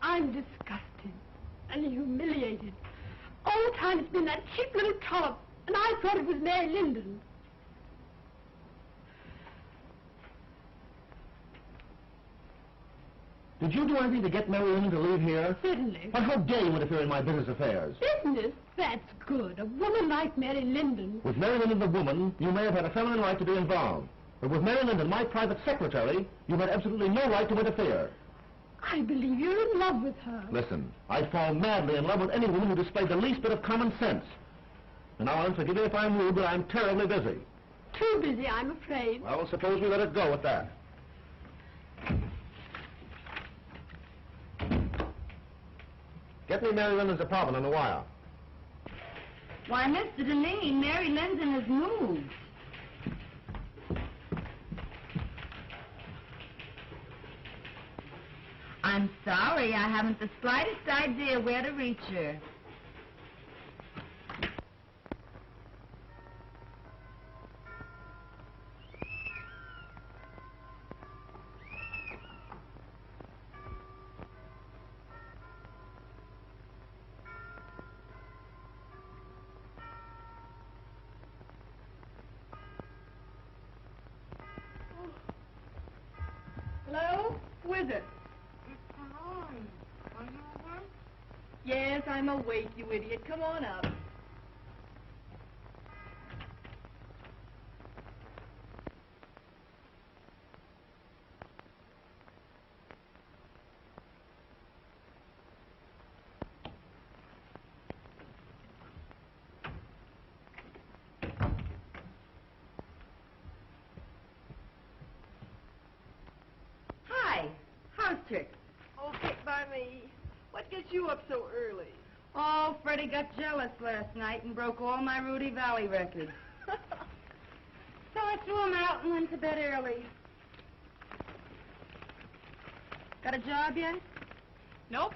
I'm disgusted and humiliated. All the time it's been that cheap little trollop, and I thought it was Mary Linden. Did you do anything to get Mary Linden to leave here? Certainly. But how dare you interfere in my business affairs? Business? That's good. A woman like Mary Linden. With Mary Linden the woman, you may have had a feminine right to be involved. But with Mary Linden, my private secretary, you had absolutely no right to interfere. I believe you're in love with her. Listen, I'd fall madly in love with any woman who displayed the least bit of common sense. And now, forgive me if I'm rude, but I'm terribly busy. Too busy, I'm afraid. Well, suppose we let it go at that. Get me Mary Linden's apartment on the wire. Why, Mr. Deneen, Mary Linden has moved. I'm sorry, I haven't the slightest idea where to reach her. Hello? Who is it? Yes, I'm awake, you idiot. Come on up. Hi, house trick. Oh, pick by me. What gets you up so early? Oh, Freddie got jealous last night and broke all my Rudy Valley records. So I threw him out and went to bed early. Got a job yet? Nope.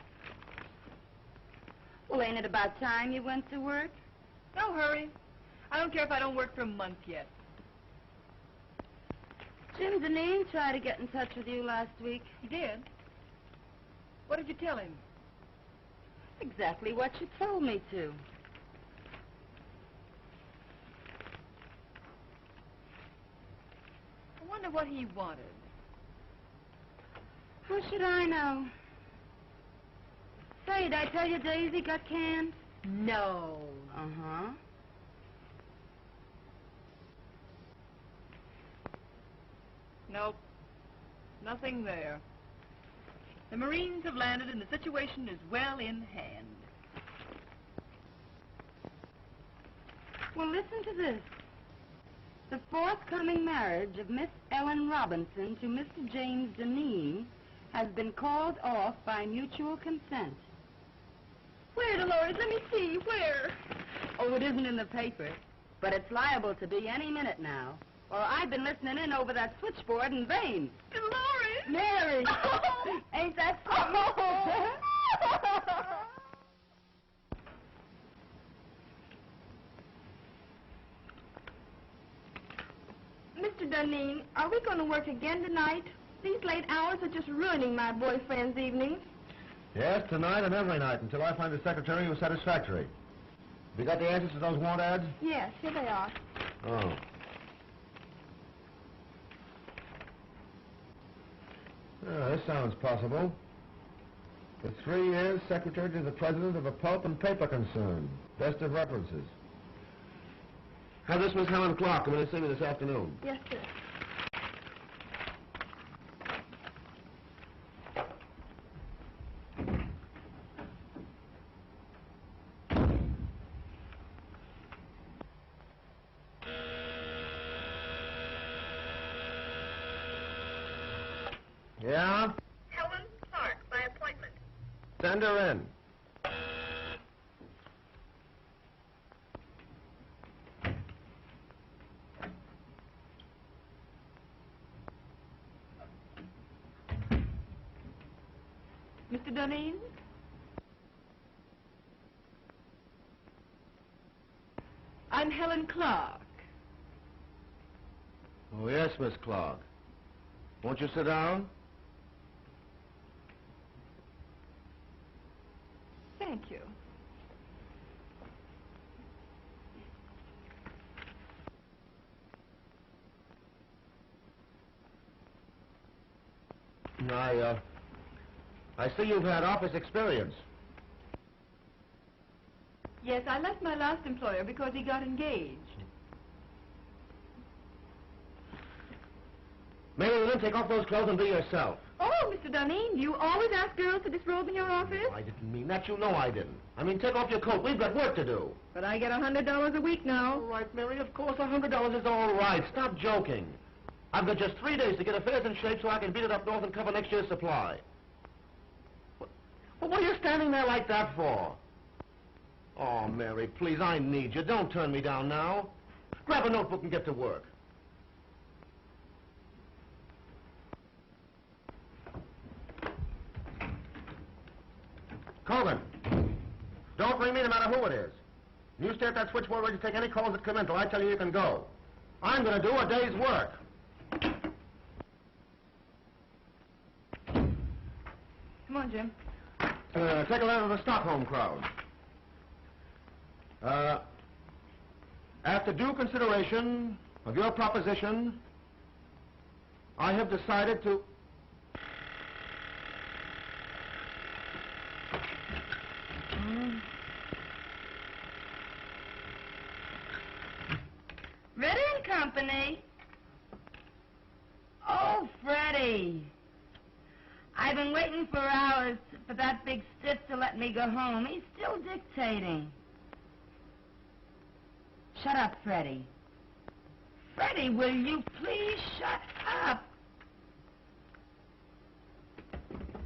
Well, ain't it about time you went to work? No hurry. I don't care if I don't work for a month yet. Jim Deneen tried to get in touch with you last week. He did? What did you tell him? Exactly what you told me to. I wonder what he wanted. How should I know? Say, did I tell you Daisy got canned? No. Uh-huh. Nope. Nothing there. The Marines have landed and the situation is well in hand. Well, listen to this. The forthcoming marriage of Miss Ellen Robinson to Mr. James Deneen has been called off by mutual consent. Where, Dolores? Let me see. Where? Oh, it isn't in the paper, but it's liable to be any minute now. Or I've been listening in over that switchboard in vain. Dolores! Mary! Ain't that something? Mr. Deneen, are we going to work again tonight? These late hours are just ruining my boyfriend's evenings. Yes, tonight and every night, until I find a secretary who's satisfactory. Have you got the answers to those want ads? Yes, here they are. Oh. This sounds possible. For 3 years, secretary to the president of a pulp and paper concern. Best of references. Have this Miss Helen Clark come in and see me this afternoon. Yes, sir. Yeah? Helen Clark, by appointment. Send her in. Mr. Dunning? I'm Helen Clark. Oh, yes, Miss Clark. Won't you sit down? Thank you. I see you've had office experience. Yes, I left my last employer because he got engaged. Maybe then take off those clothes and be yourself. Oh, Mr. Dunning, do you always ask girls to disrobe in your office? I didn't mean that. You know I didn't. I mean, take off your coat. We've got work to do. But I get $100 a week now. All right, Mary, of course, $100 is all right. Stop joking. I've got just 3 days to get affairs in shape so I can beat it up north and cover next year's supply. Well, what are you standing there like that for? Oh, Mary, please, I need you. Don't turn me down now. Grab a notebook and get to work. Colgan, don't ring me no matter who it is. You stay at that switchboard ready to take any calls that come in till I tell you you can go. I'm going to do a day's work. Come on, Jim. Take a letter to the Stockholm crowd. After due consideration of your proposition, I have decided to... Ready and Company. Oh, Freddie. I've been waiting for hours for that big stiff to let me go home. He's still dictating. Shut up, Freddie. Freddie, will you please shut up?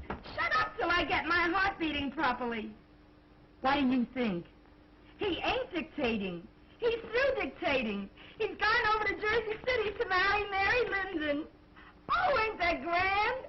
Shut up till I get my heart beating properly. What do you think? He ain't dictating. He's through dictating. He's gone over to Jersey City to marry Mary Linden. Oh, ain't that grand?